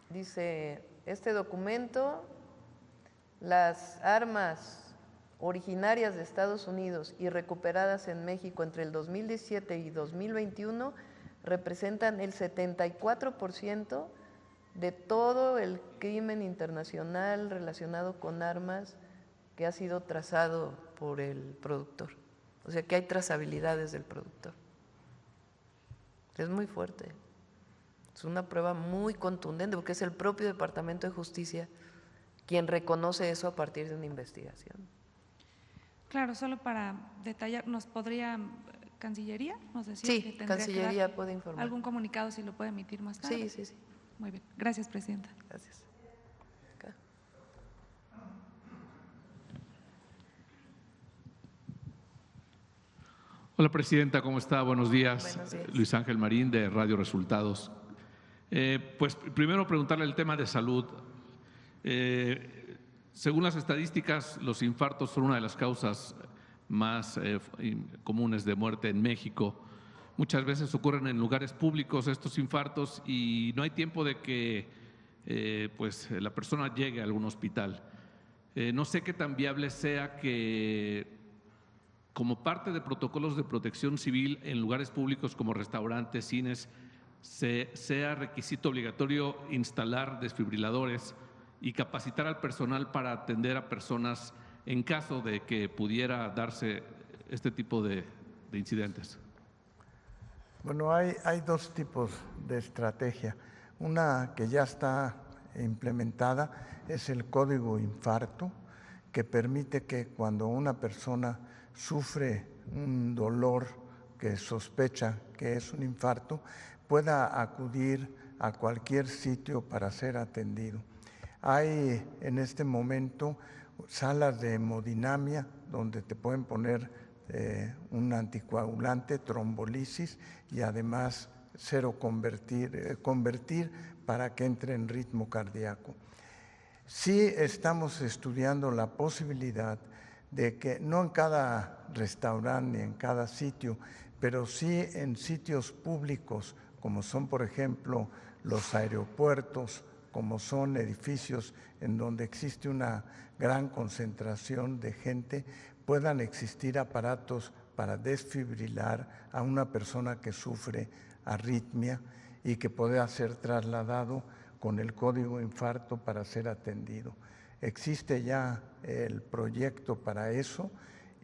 Dice este documento: las armas originarias de Estados Unidos y recuperadas en México entre el 2017 y 2021 representan el 74% de todo el crimen internacional relacionado con armas que ha sido trazado por el productor. O sea que hay trazabilidad desde el productor. Es muy fuerte. Es una prueba muy contundente porque es el propio Departamento de Justicia quien reconoce eso a partir de una investigación. Claro, solo para detallar, ¿nos podría Cancillería? Nos decía Sí, que tendría que Cancillería dar puede informar. algún comunicado si lo puede emitir más tarde. Sí, sí, sí. Muy bien. Gracias, Presidenta. Gracias. Acá. Hola, Presidenta, ¿cómo está? Buenos días. Buenos días. Luis Ángel Marín, de Radio Resultados. Pues primero preguntarle el tema de salud. Según las estadísticas, los infartos son una de las causas más comunes de muerte en México. Muchas veces ocurren en lugares públicos estos infartos y no hay tiempo de que pues la persona llegue a algún hospital. No sé qué tan viable sea que, como parte de protocolos de protección civil en lugares públicos como restaurantes, cines, sea requisito obligatorio instalar desfibriladores y capacitar al personal para atender a personas en caso de que pudiera darse este tipo de incidentes. Bueno, hay dos tipos de estrategia. Una que ya está implementada es el código infarto, que permite que cuando una persona sufre un dolor que sospecha que es un infarto, pueda acudir a cualquier sitio para ser atendido. Hay en este momento salas de hemodinamia donde te pueden poner un anticoagulante, trombolisis y además convertir para que entre en ritmo cardíaco. Sí estamos estudiando la posibilidad de que no en cada restaurante ni en cada sitio, pero sí en sitios públicos como son, por ejemplo, los aeropuertos, como son edificios en donde existe una gran concentración de gente, puedan existir aparatos para desfibrilar a una persona que sufre arritmia y que pueda ser trasladado con el código infarto para ser atendido. Existe ya el proyecto para eso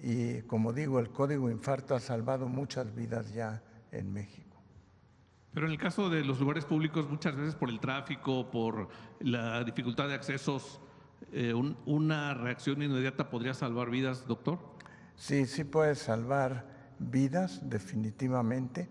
y, como digo, el código infarto ha salvado muchas vidas ya en México. Pero en el caso de los lugares públicos, muchas veces por el tráfico, por la dificultad de accesos, ¿una reacción inmediata podría salvar vidas, doctor? Sí, sí puede salvar vidas, definitivamente.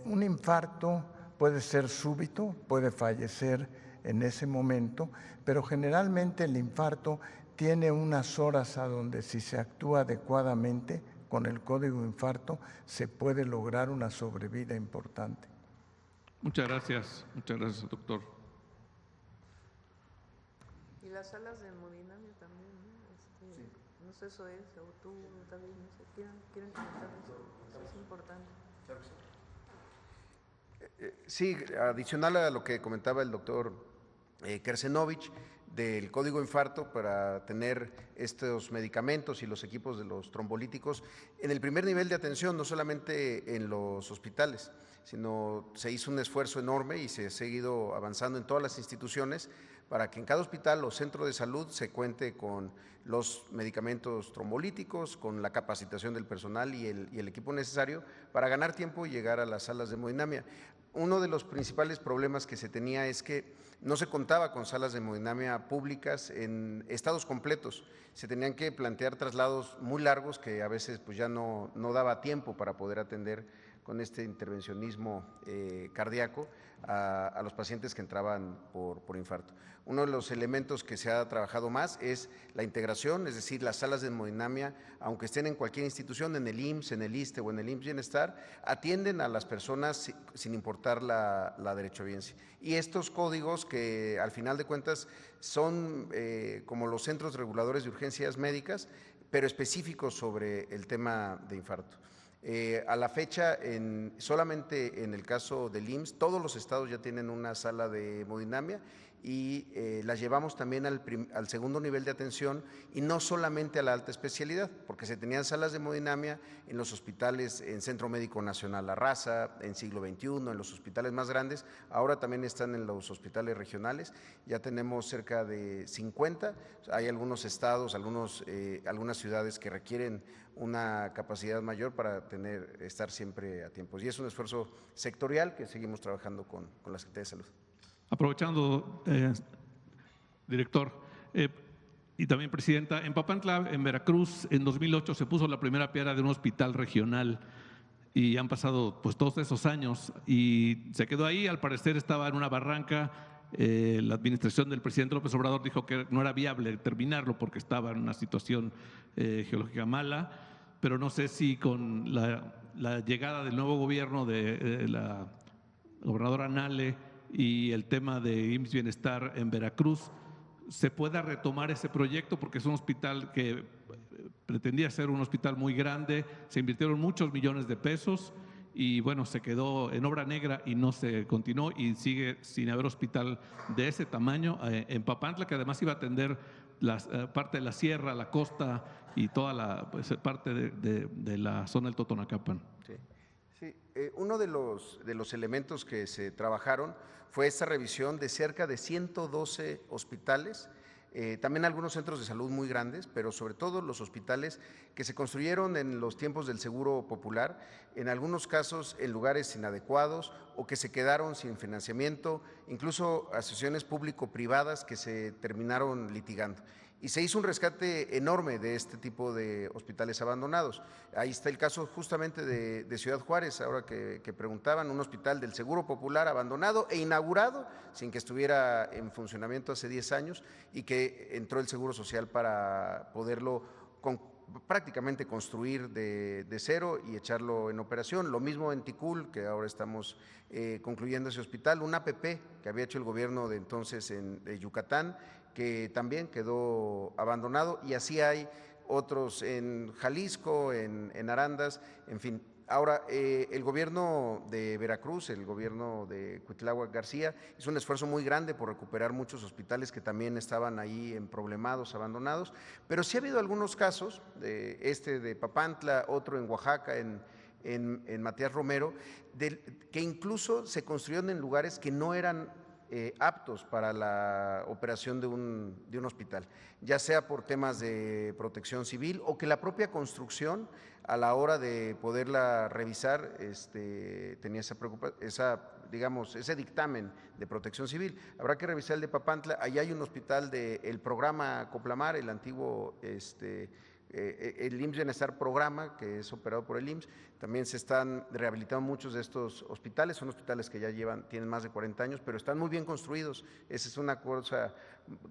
Un infarto puede ser súbito, puede fallecer en ese momento, pero generalmente el infarto tiene unas horas a donde, si se actúa adecuadamente con el código infarto, se puede lograr una sobrevida importante. Muchas gracias, doctor. Y las salas de hemodinamia también, ¿no? Sí. No sé, eso es, o tú, David, no sé, ¿quieren comentar eso? Eso es importante. Claro que sí. Sí, adicional a lo que comentaba el doctor Kersenovich, del código infarto para tener estos medicamentos y los equipos de los trombolíticos en el primer nivel de atención, no solamente en los hospitales, sino se hizo un esfuerzo enorme y se ha seguido avanzando en todas las instituciones para que en cada hospital o centro de salud se cuente con los medicamentos trombolíticos, con la capacitación del personal y el equipo necesario para ganar tiempo y llegar a las salas de hemodinamia. Uno de los principales problemas que se tenía es que no se contaba con salas de hemodinamia públicas en estados completos. Se tenían que plantear traslados muy largos que a veces pues ya no daba tiempo para poder atender con este intervencionismo cardíaco a los pacientes que entraban por infarto. Uno de los elementos que se ha trabajado más es la integración, es decir, las salas de hemodinamia, aunque estén en cualquier institución, en el IMSS, en el ISSSTE o en el IMSS Bienestar, atienden a las personas sin importar la derechohabiencia. Y estos códigos que al final de cuentas son como los centros reguladores de urgencias médicas, pero específicos sobre el tema de infarto. A la fecha, solamente en el caso del IMSS, todos los estados ya tienen una sala de hemodinamia y las llevamos también al segundo nivel de atención y no solamente a la alta especialidad, porque se tenían salas de hemodinamia en los hospitales, en Centro Médico Nacional La Raza, en Siglo XXI, en los hospitales más grandes, ahora también están en los hospitales regionales, ya tenemos cerca de 50, hay algunos estados, algunas ciudades que requieren una capacidad mayor para estar siempre a tiempo. Y es un esfuerzo sectorial que seguimos trabajando con la Secretaría de Salud. Aprovechando, director, Y también, Presidenta, en Papantla, en Veracruz, en 2008 se puso la primera piedra de un hospital regional y han pasado pues todos esos años y se quedó ahí. Al parecer estaba en una barranca. La administración del presidente López Obrador dijo que no era viable terminarlo porque estaba en una situación geológica mala, pero no sé si con la llegada del nuevo gobierno de la gobernadora Nale y el tema de IMSS Bienestar en Veracruz se pueda retomar ese proyecto, porque es un hospital que pretendía ser un hospital muy grande, se invirtieron muchos millones de pesos y bueno, se quedó en obra negra y no se continuó y sigue sin haber hospital de ese tamaño en Papantla, que además iba a atender parte de la sierra, la costa y toda la parte de la zona del Totonacapan. Sí. Sí, uno de los elementos que se trabajaron fue esta revisión de cerca de 112 hospitales, también algunos centros de salud muy grandes, pero sobre todo los hospitales que se construyeron en los tiempos del Seguro Popular, en algunos casos en lugares inadecuados o que se quedaron sin financiamiento, incluso asociaciones público-privadas que se terminaron litigando. Y se hizo un rescate enorme de este tipo de hospitales abandonados. Ahí está el caso justamente de Ciudad Juárez, ahora que preguntaban, un hospital del Seguro Popular abandonado e inaugurado sin que estuviera en funcionamiento hace 10 años y que entró el Seguro Social para poderlo prácticamente construir de cero y echarlo en operación. Lo mismo en Ticul, que ahora estamos concluyendo ese hospital, un APP que había hecho el gobierno de entonces de Yucatán, que también quedó abandonado, y así hay otros en Jalisco, en Arandas, en fin. Ahora, el gobierno de Veracruz, el gobierno de Cuitláhuac García, hizo un esfuerzo muy grande por recuperar muchos hospitales que también estaban ahí en problemados, abandonados, pero sí ha habido algunos casos, de Papantla, otro en Oaxaca, en Matías Romero, que incluso se construyeron en lugares que no eran aptos para la operación de un hospital, ya sea por temas de protección civil o que la propia construcción a la hora de poderla revisar tenía ese dictamen de protección civil. Habrá que revisar el de Papantla. Allá hay un hospital del programa Coplamar, el antiguo el IMSS Bienestar Programa, que es operado por el IMSS. También se están rehabilitando muchos de estos hospitales, son hospitales que ya tienen más de 40 años, pero están muy bien construidos. Esa es una cosa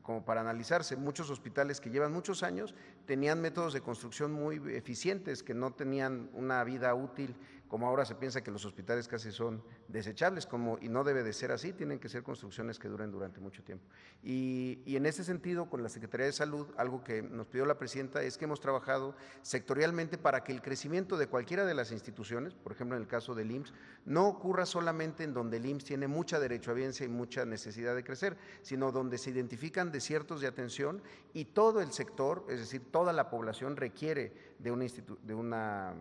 como para analizarse. Muchos hospitales que llevan muchos años tenían métodos de construcción muy eficientes, que no tenían una vida útil, como ahora se piensa que los hospitales casi son desechables, y no debe de ser así, tienen que ser construcciones que duren durante mucho tiempo. Y en ese sentido, con la Secretaría de Salud, algo que nos pidió la presidenta es que hemos trabajado sectorialmente para que el crecimiento de cualquiera de las instituciones, por ejemplo en el caso del IMSS, no ocurra solamente en donde el IMSS tiene mucha derechohabiencia y mucha necesidad de crecer, sino donde se identifican desiertos de atención y todo el sector, es decir, toda la población requiere de una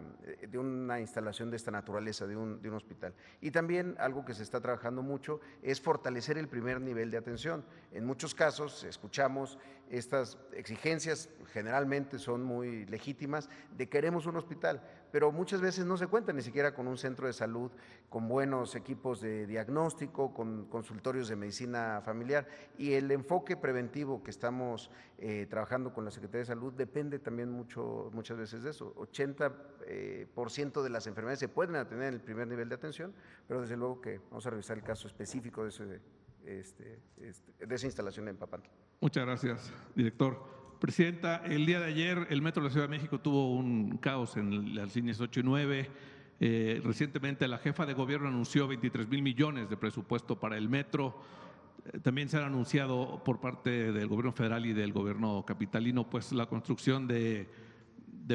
instalación de esta naturaleza, de un hospital. Y también algo que se está trabajando mucho es fortalecer el primer nivel de atención. En muchos casos escuchamos estas exigencias, generalmente son muy legítimas, de queremos un hospital, pero muchas veces no se cuenta ni siquiera con un centro de salud, con buenos equipos de diagnóstico, con consultorios de medicina familiar, y el enfoque preventivo que estamos trabajando con la Secretaría de Salud depende también muchas veces de eso. 80% de las enfermedades se pueden atender en el primer nivel de atención, pero desde luego que vamos a revisar el caso específico de esa instalación en Papantla. Muchas gracias, director. Presidenta, el día de ayer el Metro de la Ciudad de México tuvo un caos en las líneas 8 y 9. Recientemente la jefa de gobierno anunció 23,000 millones de presupuesto para el metro. También se han anunciado por parte del gobierno federal y del gobierno capitalino pues la construcción de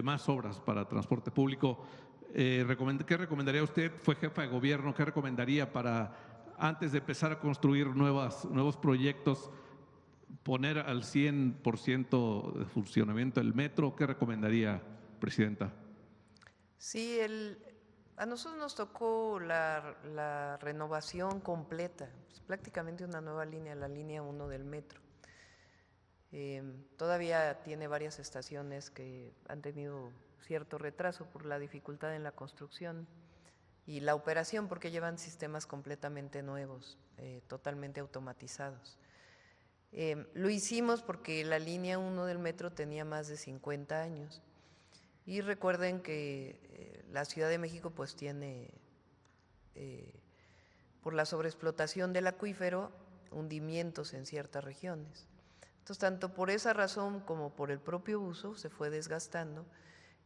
más obras para transporte público. ¿Qué recomendaría usted? Fue jefa de gobierno, ¿qué recomendaría para, antes de empezar a construir nuevos proyectos, poner al 100% de funcionamiento el metro? ¿Qué recomendaría, presidenta? Sí, a nosotros nos tocó la renovación completa, pues prácticamente una nueva línea, la línea 1 del metro. Todavía tiene varias estaciones que han tenido cierto retraso por la dificultad en la construcción y la operación, porque llevan sistemas completamente nuevos, totalmente automatizados. Lo hicimos porque la línea 1 del metro tenía más de 50 años. Y recuerden que la Ciudad de México pues tiene, por la sobreexplotación del acuífero, hundimientos en ciertas regiones. Entonces, tanto por esa razón como por el propio uso se fue desgastando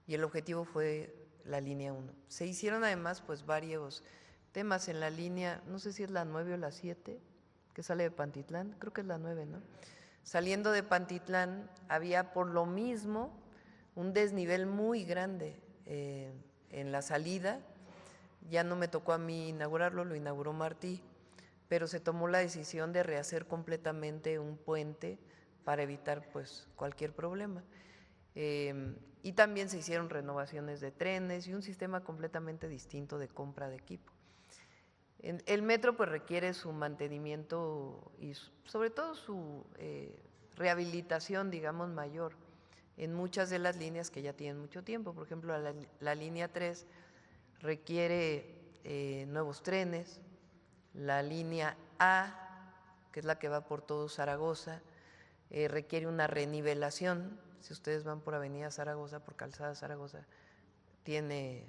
y el objetivo fue la línea 1. Se hicieron además pues varios temas en la línea, no sé si es la 9 o la 7, que sale de Pantitlán, creo que es la 9, ¿no? Saliendo de Pantitlán había por lo mismo un desnivel muy grande en la salida. Ya no me tocó a mí inaugurarlo, lo inauguró Martí, pero se tomó la decisión de rehacer completamente un puente para evitar pues cualquier problema. Y también se hicieron renovaciones de trenes y un sistema completamente distinto de compra de equipo. El metro pues requiere su mantenimiento y sobre todo su rehabilitación, digamos, mayor en muchas de las líneas que ya tienen mucho tiempo. Por ejemplo, la línea 3 requiere nuevos trenes, la línea A, que es la que va por todo Zaragoza, requiere una renivelación. Si ustedes van por Avenida Zaragoza, por Calzada Zaragoza, tiene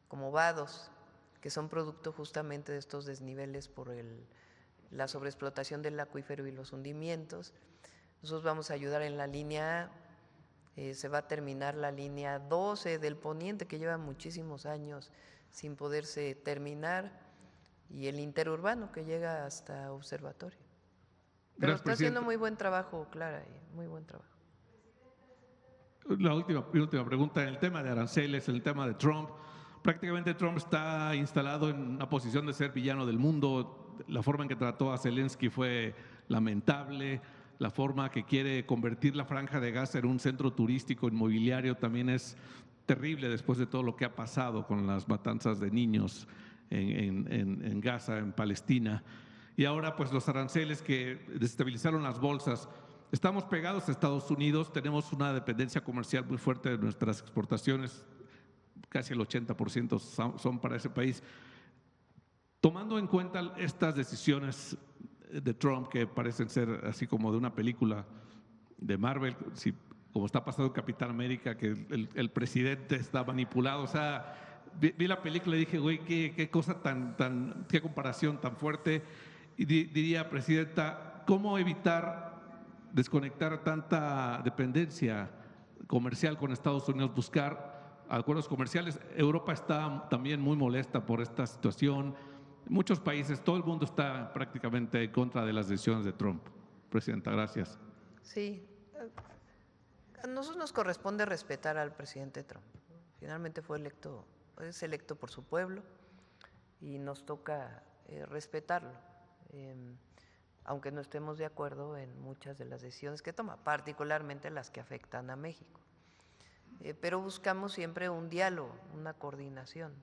como vados que son producto justamente de estos desniveles por la sobreexplotación del acuífero y los hundimientos. Nosotros vamos a ayudar en la línea A. Se va a terminar la línea 12 del Poniente, que lleva muchísimos años sin poderse terminar, y el interurbano que llega hasta Observatorio. Pero está haciendo muy buen trabajo, Clara, muy buen trabajo. La última pregunta, en el tema de aranceles, en el tema de Trump. Prácticamente Trump está instalado en una posición de ser villano del mundo. La forma en que trató a Zelensky fue lamentable. La forma que quiere convertir la Franja de Gaza en un centro turístico inmobiliario también es terrible después de todo lo que ha pasado con las matanzas de niños en Gaza, en Palestina. Y ahora pues los aranceles que desestabilizaron las bolsas. Estamos pegados a Estados Unidos, tenemos una dependencia comercial muy fuerte de nuestras exportaciones, casi el 80% son para ese país. Tomando en cuenta estas decisiones de Trump, que parecen ser así como de una película de Marvel, como está pasando en Capitán América, que el presidente está manipulado, o sea, vi la película y dije, güey, qué cosa qué comparación tan fuerte. Y diría, presidenta, ¿cómo evitar desconectar tanta dependencia comercial con Estados Unidos, buscar acuerdos comerciales? Europa está también muy molesta por esta situación. Muchos países, todo el mundo está prácticamente en contra de las decisiones de Trump. Presidenta, gracias. Sí, a nosotros nos corresponde respetar al presidente Trump. Finalmente es electo por su pueblo y nos toca respetarlo, aunque no estemos de acuerdo en muchas de las decisiones que toma, particularmente las que afectan a México. Pero buscamos siempre un diálogo, una coordinación,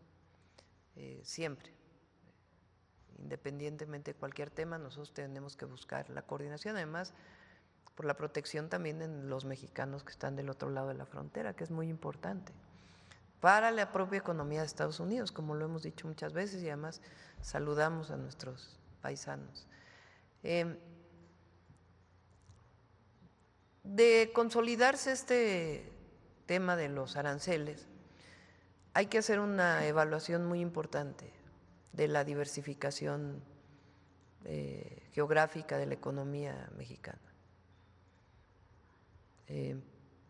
siempre. Independientemente de cualquier tema, nosotros tenemos que buscar la coordinación, además por la protección también en los mexicanos que están del otro lado de la frontera, que es muy importante para la propia economía de Estados Unidos, como lo hemos dicho muchas veces, y además saludamos a nuestros paisanos. De consolidarse este tema de los aranceles, hay que hacer una evaluación muy importante de la diversificación geográfica de la economía mexicana.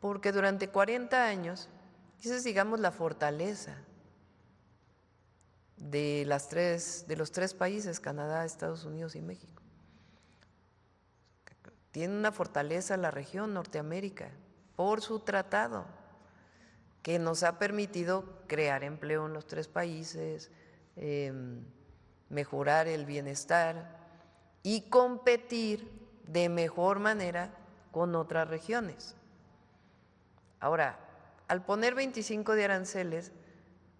Porque durante 40 años, esa es, digamos, la fortaleza de los tres países, Canadá, Estados Unidos y México. Tiene una fortaleza la región Norteamérica por su tratado, que nos ha permitido crear empleo en los tres países, mejorar el bienestar y competir de mejor manera con otras regiones. Ahora, al poner 25 de aranceles,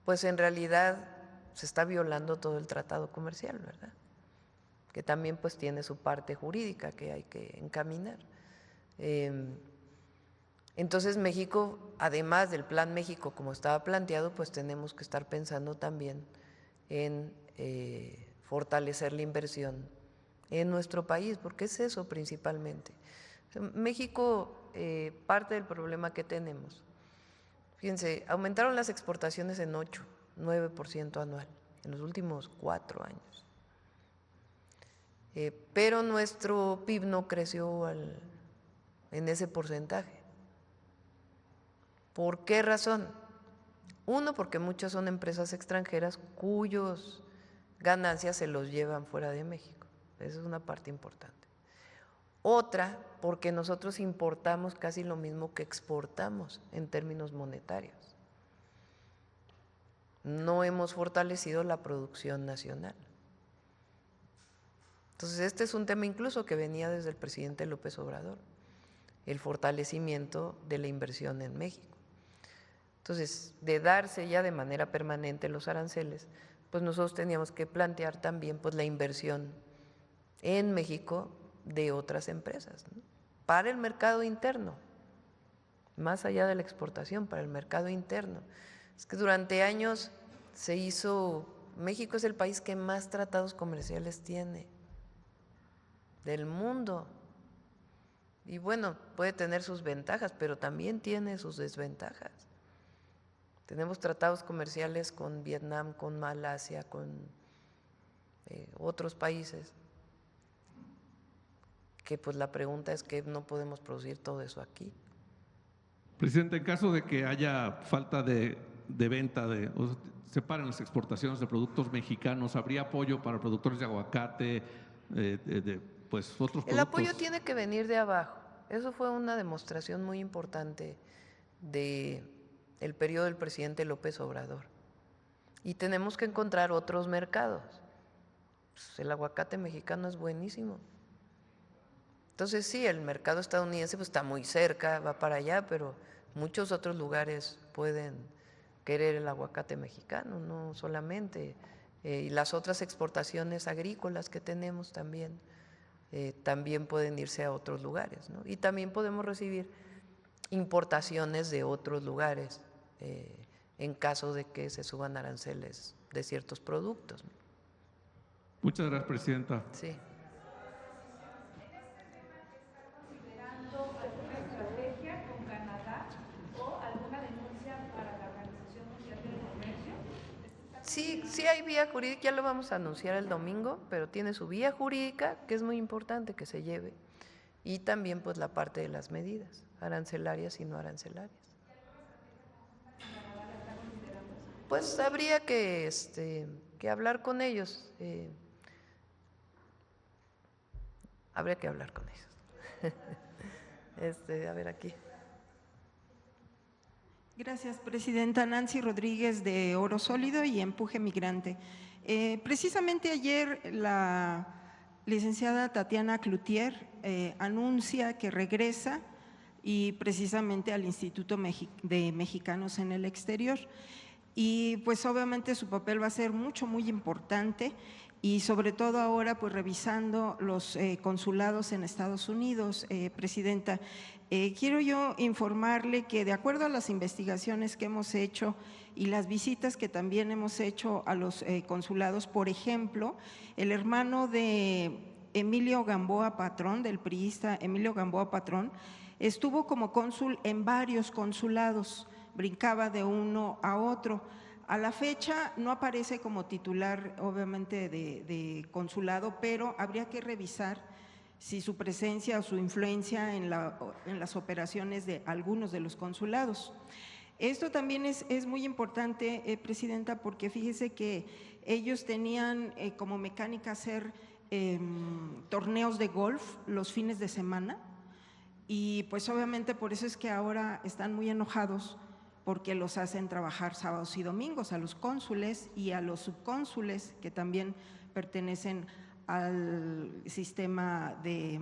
pues en realidad se está violando todo el tratado comercial, ¿verdad? Que también pues tiene su parte jurídica que hay que encaminar. Entonces México, además del Plan México como estaba planteado, pues tenemos que estar pensando también en fortalecer la inversión en nuestro país, porque es eso principalmente. México, parte del problema que tenemos, fíjense, aumentaron las exportaciones en 8, 9% anual en los últimos 4 años. Pero nuestro PIB no creció en ese porcentaje. ¿Por qué razón? Uno, porque muchas son empresas extranjeras cuyos ganancias se los llevan fuera de México. Esa es una parte importante. Otra, porque nosotros importamos casi lo mismo que exportamos en términos monetarios. No hemos fortalecido la producción nacional. Entonces, este es un tema incluso que venía desde el presidente López Obrador, el fortalecimiento de la inversión en México. Entonces, de darse ya de manera permanente los aranceles, pues nosotros teníamos que plantear también pues la inversión en México de otras empresas, ¿no? Para el mercado interno, más allá de la exportación, para el mercado interno. Es que durante años se hizo, México es el país que más tratados comerciales tiene del mundo. Y bueno, puede tener sus ventajas, pero también tiene sus desventajas. Tenemos tratados comerciales con Vietnam, con Malasia, con otros países, que pues la pregunta es que no podemos producir todo eso aquí. Presidente, en caso de que haya falta de venta, o se paren las exportaciones de productos mexicanos, ¿habría apoyo para productores de aguacate, pues otros productos? El apoyo tiene que venir de abajo. Eso fue una demostración muy importante del periodo del presidente López Obrador. Y tenemos que encontrar otros mercados. Pues el aguacate mexicano es buenísimo. Entonces sí, el mercado estadounidense pues está muy cerca, va para allá, pero muchos otros lugares pueden querer el aguacate mexicano, no solamente. Y las otras exportaciones agrícolas que tenemos también, también pueden irse a otros lugares, ¿no? Y también podemos recibir importaciones de otros lugares en caso de que se suban aranceles de ciertos productos, ¿no? Muchas gracias, Presidenta. Sí. Sí hay vía jurídica, ya lo vamos a anunciar el domingo, pero tiene su vía jurídica, que es muy importante que se lleve, y también pues la parte de las medidas, arancelarias y no arancelarias. Pues habría que hablar con ellos, habría que hablar con ellos. A ver aquí. Gracias, Presidenta. Nancy Rodríguez, de Oro Sólido y Empuje Migrante. Precisamente ayer la licenciada Tatiana Cloutier anuncia que regresa y precisamente al Instituto de Mexicanos en el Exterior. Y pues obviamente su papel va a ser muy importante, y sobre todo ahora pues revisando los consulados en Estados Unidos. Presidenta, quiero yo informarle que de acuerdo a las investigaciones que hemos hecho y las visitas que también hemos hecho a los consulados, por ejemplo, el hermano de Emilio Gamboa Patrón, del priista Emilio Gamboa Patrón, estuvo como cónsul en varios consulados, brincaba de uno a otro. A la fecha no aparece como titular, obviamente, de consulado, pero habría que revisar si su presencia o su influencia en las operaciones de algunos de los consulados. Esto también es muy importante, Presidenta, porque fíjese que ellos tenían como mecánica hacer torneos de golf los fines de semana, y pues obviamente por eso es que ahora están muy enojados, porque los hacen trabajar sábados y domingos a los cónsules y a los subcónsules que también pertenecen al sistema de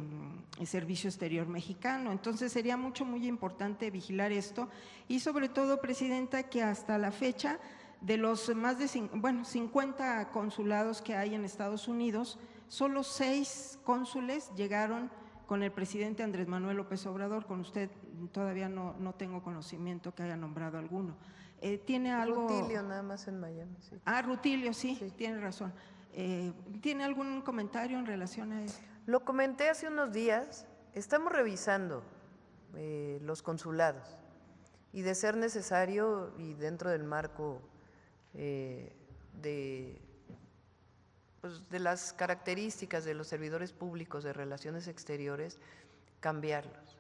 servicio exterior mexicano. Entonces sería muy importante vigilar esto, y sobre todo, Presidenta, que hasta la fecha de los más de 50 consulados que hay en Estados Unidos, solo 6 cónsules llegaron con el presidente Andrés Manuel López Obrador. Con usted todavía no tengo conocimiento que haya nombrado alguno. ¿Tiene algo? Rutilio, nada más en Miami. Sí. Rutilio, sí, tiene razón. ¿Tiene algún comentario en relación a esto? Lo comenté hace unos días, estamos revisando los consulados y de ser necesario y dentro del marco de las características de los servidores públicos de relaciones exteriores, cambiarlos.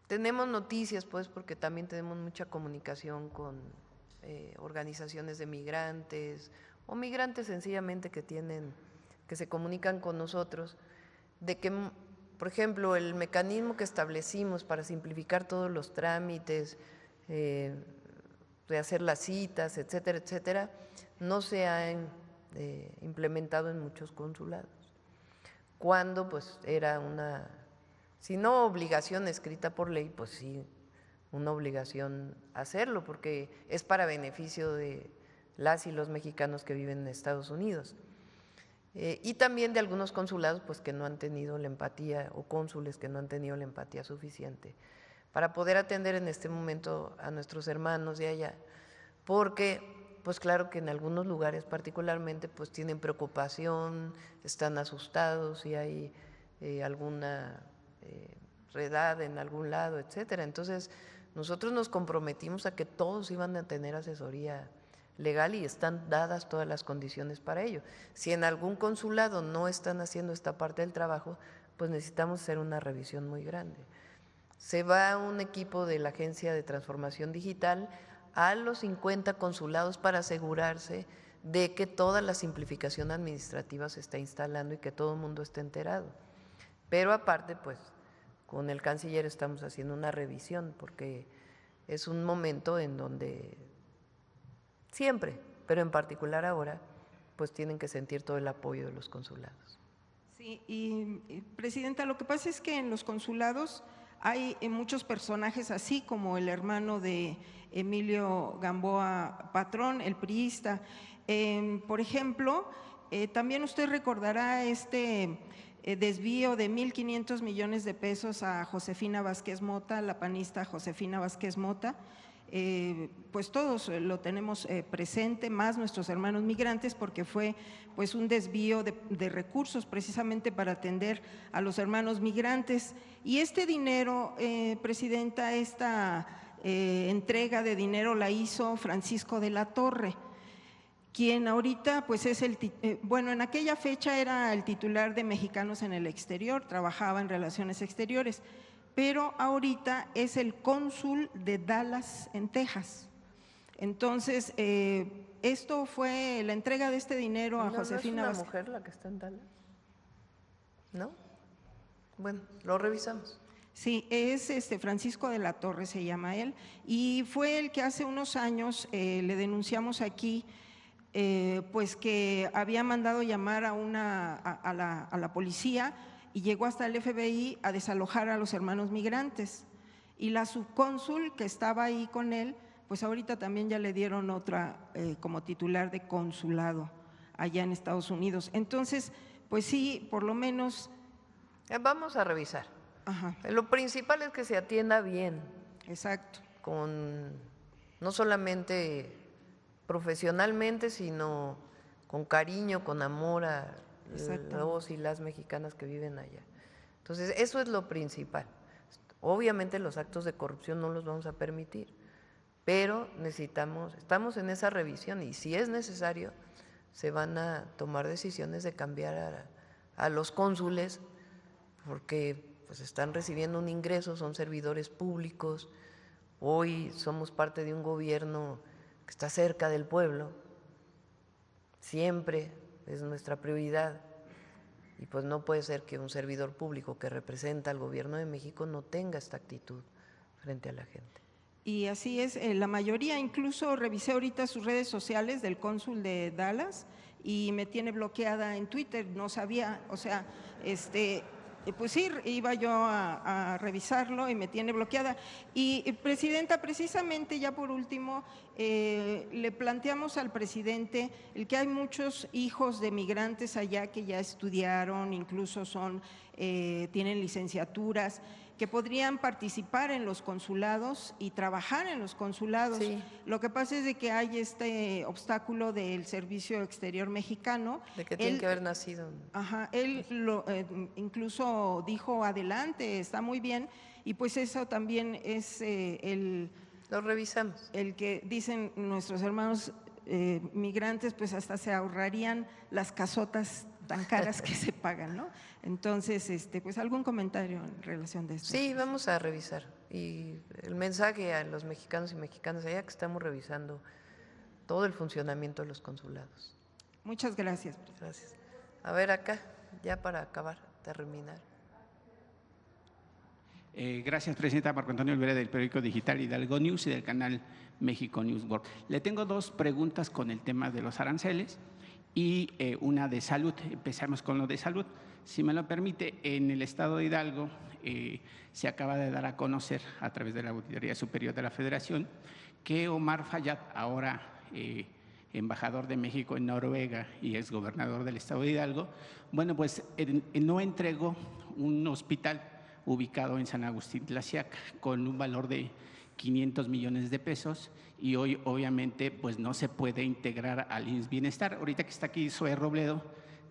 Tenemos noticias, pues, porque también tenemos mucha comunicación con organizaciones de migrantes o migrantes sencillamente que se comunican con nosotros, de que, por ejemplo, el mecanismo que establecimos para simplificar todos los trámites, de hacer las citas, etcétera, etcétera, no se ha implementado en muchos consulados. Cuando pues era una, si no obligación escrita por ley, pues sí, una obligación hacerlo, porque es para beneficio de las y los mexicanos que viven en Estados Unidos. Y también de algunos consulados pues que no han tenido la empatía, o cónsules que no han tenido la empatía suficiente para poder atender en este momento a nuestros hermanos de allá, porque pues claro que en algunos lugares particularmente pues tienen preocupación, están asustados y hay alguna redada en algún lado, etcétera. Entonces nosotros nos comprometimos a que todos iban a tener asesoría legal y están dadas todas las condiciones para ello. Si en algún consulado no están haciendo esta parte del trabajo, pues necesitamos hacer una revisión muy grande. Se va un equipo de la Agencia de Transformación Digital a los 50 consulados para asegurarse de que toda la simplificación administrativa se está instalando y que todo el mundo esté enterado. Pero aparte, pues, con el canciller estamos haciendo una revisión porque es un momento en donde siempre, pero en particular ahora, pues tienen que sentir todo el apoyo de los consulados. Sí, y Presidenta, lo que pasa es que en los consulados hay muchos personajes así como el hermano de Emilio Gamboa Patrón, el priista. Por ejemplo, también usted recordará este desvío de 1.500 millones de pesos a Josefina Vázquez Mota, la panista Josefina Vázquez Mota. Pues todos lo tenemos presente, más nuestros hermanos migrantes, porque fue pues un desvío de recursos precisamente para atender a los hermanos migrantes. Y este dinero, Presidenta, esta entrega de dinero la hizo Francisco de la Torre, quien ahorita pues es bueno, en aquella fecha era el titular de Mexicanos en el Exterior, trabajaba en Relaciones Exteriores, pero ahorita es el cónsul de Dallas, en Texas. Entonces, esto fue la entrega de este dinero a Josefina ¿No es una mujer la que está en Dallas? ¿No? Bueno, lo revisamos. Sí, es Francisco de la Torre, se llama él, y fue el que hace unos años le denunciamos aquí, pues que había mandado llamar a la policía y llegó hasta el FBI a desalojar a los hermanos migrantes. Y la subcónsul que estaba ahí con él, pues ahorita también ya le dieron otra como titular de consulado allá en Estados Unidos. Entonces, pues sí, por lo menos… Vamos a revisar. Ajá. Lo principal es que se atienda bien. Exacto. No solamente profesionalmente, sino con cariño, con amor a los y las mexicanas que viven allá. Entonces, eso es lo principal. Obviamente los actos de corrupción no los vamos a permitir, pero estamos en esa revisión y si es necesario, se van a tomar decisiones de cambiar a los cónsules, porque pues están recibiendo un ingreso, son servidores públicos, hoy somos parte de un gobierno que está cerca del pueblo, siempre es nuestra prioridad y pues no puede ser que un servidor público que representa al gobierno de México no tenga esta actitud frente a la gente. Y así es, la mayoría, incluso revisé ahorita sus redes sociales del cónsul de Dallas y me tiene bloqueada en Twitter, no sabía, o sea, pues sí, iba yo a revisarlo y me tiene bloqueada. Y Presidenta, precisamente ya por último, le planteamos al presidente el que hay muchos hijos de migrantes allá que ya estudiaron, incluso tienen licenciaturas, que podrían participar en los consulados y trabajar en los consulados. Sí. Lo que pasa es de que hay este obstáculo del Servicio Exterior Mexicano. De que tienen que haber nacido. Ajá, él incluso dijo adelante, está muy bien, y pues eso también es Lo revisamos. el que dicen nuestros hermanos migrantes, pues hasta se ahorrarían las casotas tan caras que se pagan, ¿no? Entonces, pues algún comentario en relación de esto. Sí, vamos a revisar. Y el mensaje a los mexicanos y mexicanas allá que estamos revisando todo el funcionamiento de los consulados. Muchas gracias. Gracias. A ver acá, ya para acabar, terminar. Gracias, presidenta. Marco Antonio Olvera, del periódico digital Hidalgo News y del canal México News World. Le tengo dos preguntas con el tema de los aranceles y una de salud. Empezamos con lo de salud. Si me lo permite, en el estado de Hidalgo se acaba de dar a conocer a través de la Auditoría Superior de la Federación que Omar Fayad, ahora embajador de México en Noruega y ex gobernador del estado de Hidalgo, bueno, pues no entregó un hospital ubicado en San Agustín Tlaxiaca con un valor de 500 millones de pesos y hoy obviamente pues no se puede integrar al IMSS Bienestar. Ahorita que está aquí Zoe Robledo,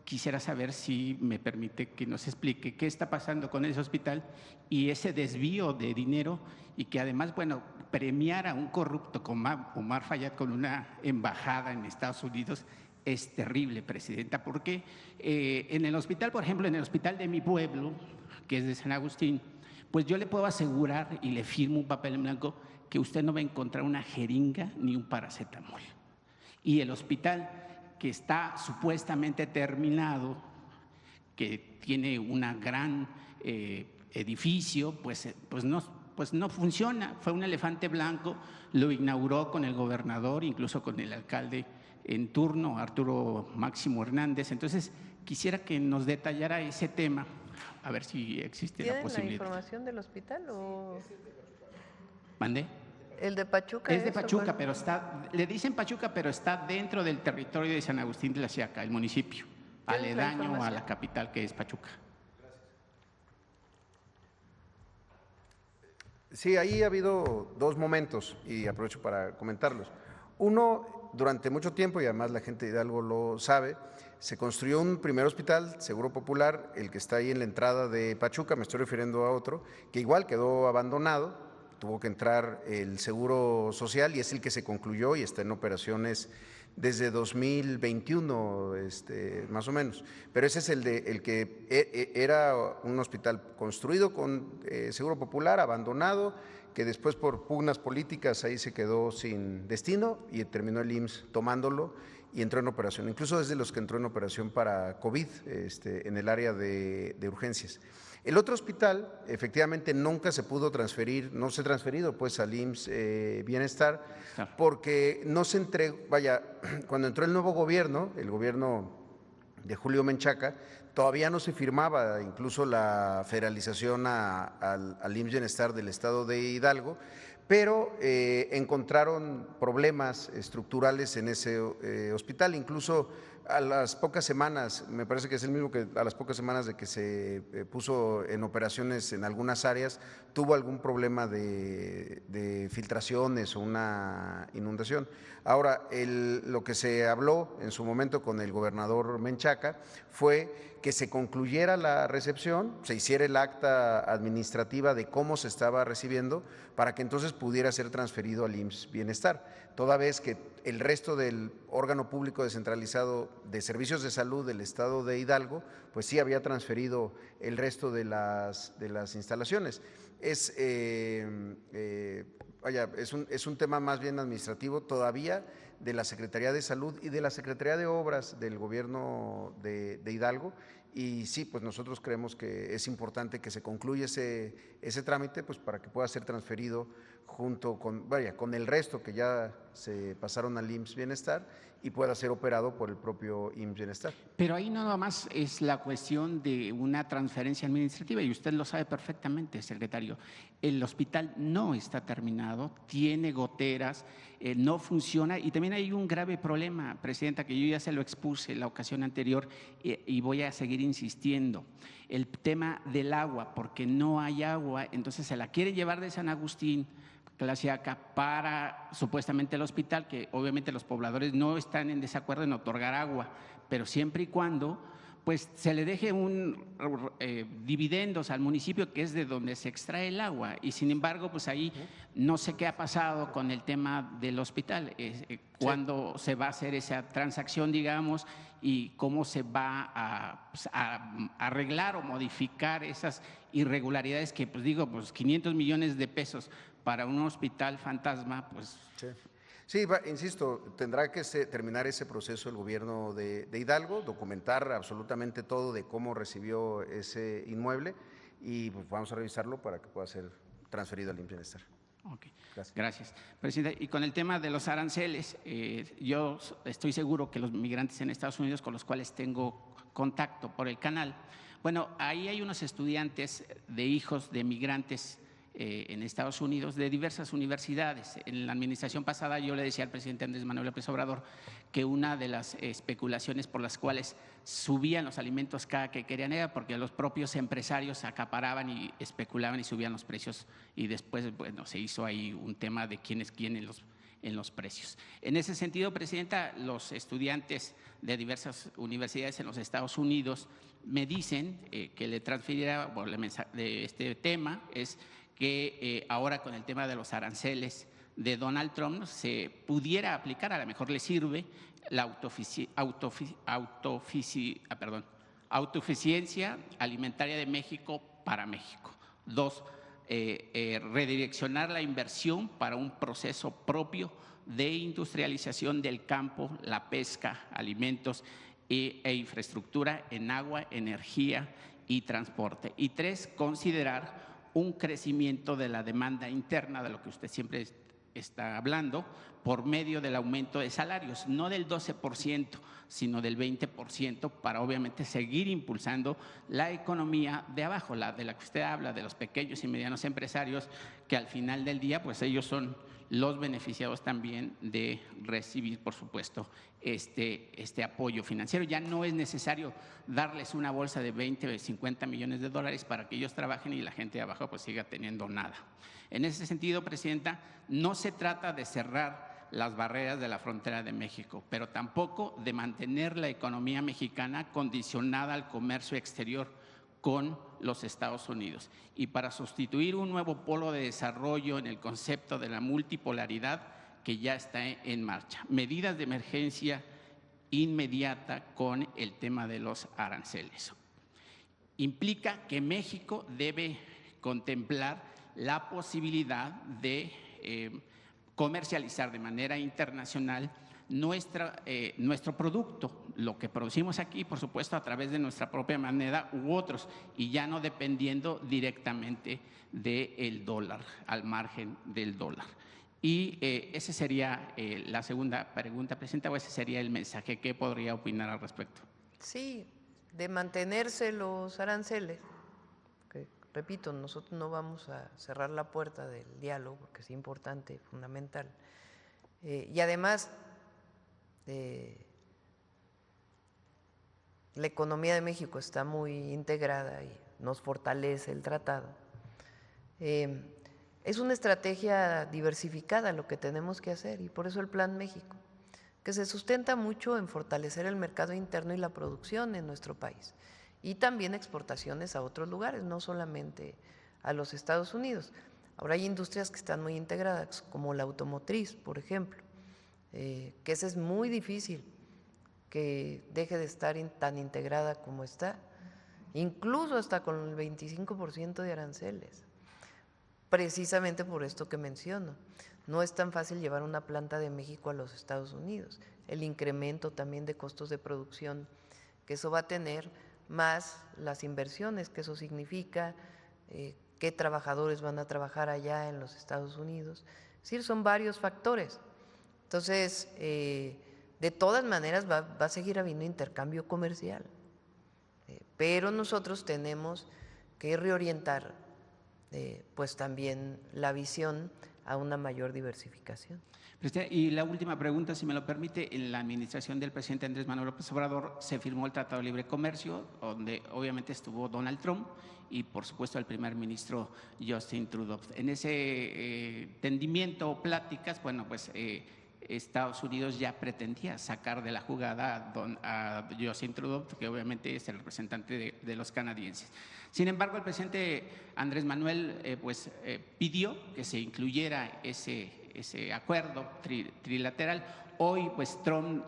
quisiera saber si me permite que nos explique qué está pasando con ese hospital y ese desvío de dinero y que además, bueno, premiar a un corrupto como Omar Fayad con una embajada en Estados Unidos es terrible, presidenta, porque en el hospital, por ejemplo, en el hospital de mi pueblo, que es de San Agustín, pues yo le puedo asegurar y le firmo un papel en blanco que usted no va a encontrar una jeringa ni un paracetamol. Y el hospital que está supuestamente terminado, que tiene un gran edificio, pues no funciona. Fue un elefante blanco, lo inauguró con el gobernador, incluso con el alcalde en turno, Arturo Máximo Hernández. Entonces, quisiera que nos detallara ese tema, a ver si existe la posibilidad. ¿Tienen la información del hospital o...? ¿Mandé? ¿El de Pachuca? Es de Pachuca, pero le dicen Pachuca, pero está dentro del territorio de San Agustín Tlaxiaca, el municipio, aledaño a la capital que es Pachuca. Sí, ahí ha habido dos momentos y aprovecho para comentarlos. Uno, durante mucho tiempo, y además la gente de Hidalgo lo sabe, se construyó un primer hospital, Seguro Popular, el que está ahí en la entrada de Pachuca, me estoy refiriendo a otro, que igual quedó abandonado, tuvo que entrar el Seguro Social y es el que se concluyó y está en operaciones desde 2021, más o menos. Pero ese es el que era un hospital construido con Seguro Popular, abandonado, que después por pugnas políticas ahí se quedó sin destino y terminó el IMSS tomándolo y entró en operación. Incluso es de los que entró en operación para COVID en el área de urgencias. El otro hospital efectivamente nunca se pudo transferir, no se ha transferido pues al IMSS Bienestar, porque no se entregó, cuando entró el nuevo gobierno, el gobierno de Julio Menchaca, todavía no se firmaba incluso la federalización al IMSS Bienestar del estado de Hidalgo, pero encontraron problemas estructurales en ese hospital, incluso a las pocas semanas, me parece que es el mismo que a las pocas semanas de que se puso en operaciones en algunas áreas, tuvo algún problema de filtraciones o una inundación. Ahora, lo que se habló en su momento con el gobernador Menchaca fue que se concluyera la recepción, se hiciera el acta administrativa de cómo se estaba recibiendo para que entonces pudiera ser transferido al IMSS Bienestar, toda vez que el resto del órgano público descentralizado de servicios de salud del estado de Hidalgo, pues sí había transferido el resto de las instalaciones. Es un tema más bien administrativo todavía de la Secretaría de Salud y de la Secretaría de Obras del gobierno de Hidalgo. Y sí, pues nosotros creemos que es importante que se concluya ese trámite pues para que pueda ser transferido junto con el resto que ya se pasaron al IMSS Bienestar y pueda ser operado por el propio IMSS Bienestar. Pero ahí no nada más es la cuestión de una transferencia administrativa y usted lo sabe perfectamente, secretario. El hospital no está terminado, tiene goteras, no funciona y también también hay un grave problema, Presidenta, que yo ya se lo expuse en la ocasión anterior y voy a seguir insistiendo. El tema del agua, porque no hay agua, entonces se la quiere llevar de San Agustín, Tlaxiaca, para supuestamente el hospital, que obviamente los pobladores no están en desacuerdo en otorgar agua, pero siempre y cuando pues se le deje dividendos al municipio, que es de donde se extrae el agua, y sin embargo pues ahí no sé qué ha pasado con el tema del hospital, cuándo se va a hacer esa transacción, digamos, y cómo se va a arreglar o modificar esas irregularidades que, pues digo, pues 500 millones de pesos para un hospital fantasma, pues… Sí, insisto, tendrá que terminar ese proceso el gobierno de Hidalgo, documentar absolutamente todo de cómo recibió ese inmueble y pues vamos a revisarlo para que pueda ser transferido al IMSS Bienestar. Okay. Gracias. Presidente, y con el tema de los aranceles, yo estoy seguro que los migrantes en Estados Unidos con los cuales tengo contacto por el canal, bueno, ahí hay unos estudiantes de hijos de migrantes en Estados Unidos de diversas universidades. En la administración pasada yo le decía al presidente Andrés Manuel López Obrador que una de las especulaciones por las cuales subían los alimentos cada que querían era porque los propios empresarios acaparaban y especulaban y subían los precios y después, bueno, se hizo ahí un tema de quién es quién en los precios. En ese sentido, Presidenta, los estudiantes de diversas universidades en los Estados Unidos me dicen que le transfiriera, bueno, el mensaje de este tema es que ahora con el tema de los aranceles de Donald Trump se pudiera aplicar, a lo mejor le sirve la autosuficiencia alimentaria de México para México. 2, redireccionar la inversión para un proceso propio de industrialización del campo, la pesca, alimentos e infraestructura en agua, energía y transporte. Y 3, considerar un crecimiento de la demanda interna, de lo que usted siempre está hablando, por medio del aumento de salarios, no del 12%, sino del 20%, para obviamente seguir impulsando la economía de abajo, la de la que usted habla, de los pequeños y medianos empresarios, que al final del día, pues ellos son los beneficiados también de recibir, por supuesto, este apoyo financiero. Ya no es necesario darles una bolsa de 20 o 50 millones de dólares para que ellos trabajen y la gente de abajo pues siga teniendo nada. En ese sentido, Presidenta, no se trata de cerrar las barreras de la frontera de México, pero tampoco de mantener la economía mexicana condicionada al comercio exterior con los Estados Unidos. Y para sustituir un nuevo polo de desarrollo en el concepto de la multipolaridad que ya está en marcha. Medidas de emergencia inmediata con el tema de los aranceles. Implica que México debe contemplar la posibilidad de comercializar de manera internacional nuestro producto, lo que producimos aquí, por supuesto, a través de nuestra propia moneda u otros, y ya no dependiendo directamente del dólar, al margen del dólar. Y esa sería la segunda pregunta, Presidenta, o ese sería el mensaje. ¿Qué podría opinar al respecto? Sí, de mantenerse los aranceles. Que, repito, nosotros no vamos a cerrar la puerta del diálogo, porque es importante, fundamental. Y además, la economía de México está muy integrada y nos fortalece el tratado. Es una estrategia diversificada lo que tenemos que hacer y por eso el Plan México, que se sustenta mucho en fortalecer el mercado interno y la producción en nuestro país y también exportaciones a otros lugares, no solamente a los Estados Unidos. Ahora hay industrias que están muy integradas, como la automotriz, por ejemplo, que esa es muy difícil que deje de estar tan integrada como está, incluso hasta con el 25% de aranceles, precisamente por esto que menciono. No es tan fácil llevar una planta de México a los Estados Unidos, el incremento también de costos de producción que eso va a tener, más las inversiones que eso significa, qué trabajadores van a trabajar allá en los Estados Unidos. Es decir, son varios factores. Entonces, de todas maneras va a seguir habiendo intercambio comercial, pero nosotros tenemos que reorientar pues también la visión a una mayor diversificación. Y la última pregunta, si me lo permite, en la administración del presidente Andrés Manuel López Obrador se firmó el Tratado de Libre Comercio, donde obviamente estuvo Donald Trump y por supuesto el primer ministro Justin Trudeau. En ese entendimiento o pláticas, bueno, pues Estados Unidos ya pretendía sacar de la jugada a Justin Trudeau, que obviamente es el representante de los canadienses. Sin embargo, el presidente Andrés Manuel pidió que se incluyera ese acuerdo trilateral. Hoy, pues Trump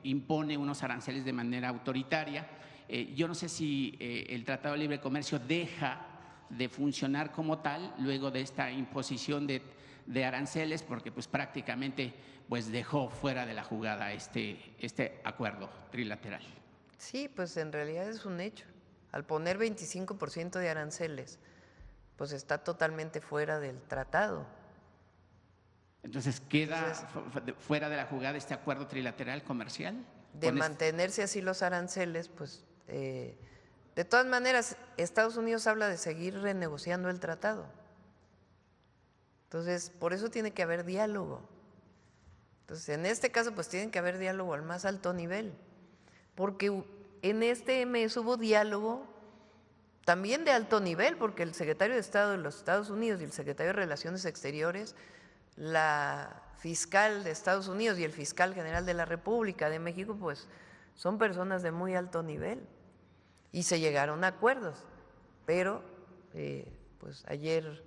impone unos aranceles de manera autoritaria. Yo no sé si el Tratado de Libre Comercio deja de funcionar como tal luego de esta imposición de aranceles, porque pues prácticamente pues dejó fuera de la jugada este acuerdo trilateral. Sí, pues en realidad es un hecho. Al poner 25% de aranceles, pues está totalmente fuera del tratado. Entonces, ¿queda fuera de la jugada este acuerdo trilateral comercial? De mantenerse así los aranceles, pues de todas maneras, Estados Unidos habla de seguir renegociando el tratado. Entonces, por eso tiene que haber diálogo. Entonces, en este caso, pues tiene que haber diálogo al más alto nivel, porque en este mes hubo diálogo también de alto nivel, porque el secretario de Estado de los Estados Unidos y el secretario de Relaciones Exteriores, la fiscal de Estados Unidos y el fiscal general de la República de México, pues son personas de muy alto nivel y se llegaron a acuerdos, pero pues ayer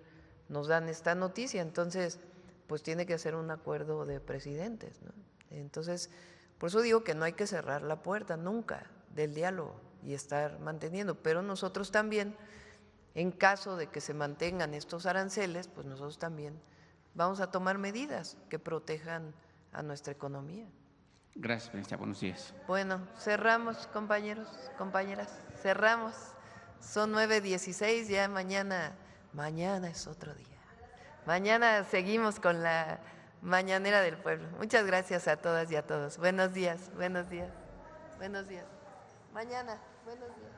nos dan esta noticia, entonces pues tiene que ser un acuerdo de presidentes, ¿no? Entonces, por eso digo que no hay que cerrar la puerta nunca del diálogo y estar manteniendo, pero nosotros también, en caso de que se mantengan estos aranceles, pues nosotros también vamos a tomar medidas que protejan a nuestra economía. Gracias, presidenta. Buenos días. Bueno, cerramos, compañeros, compañeras, cerramos. Son 9:16, ya mañana es otro día. Mañana seguimos con la Mañanera del Pueblo. Muchas gracias a todas y a todos. Buenos días, buenos días, buenos días. Mañana, buenos días.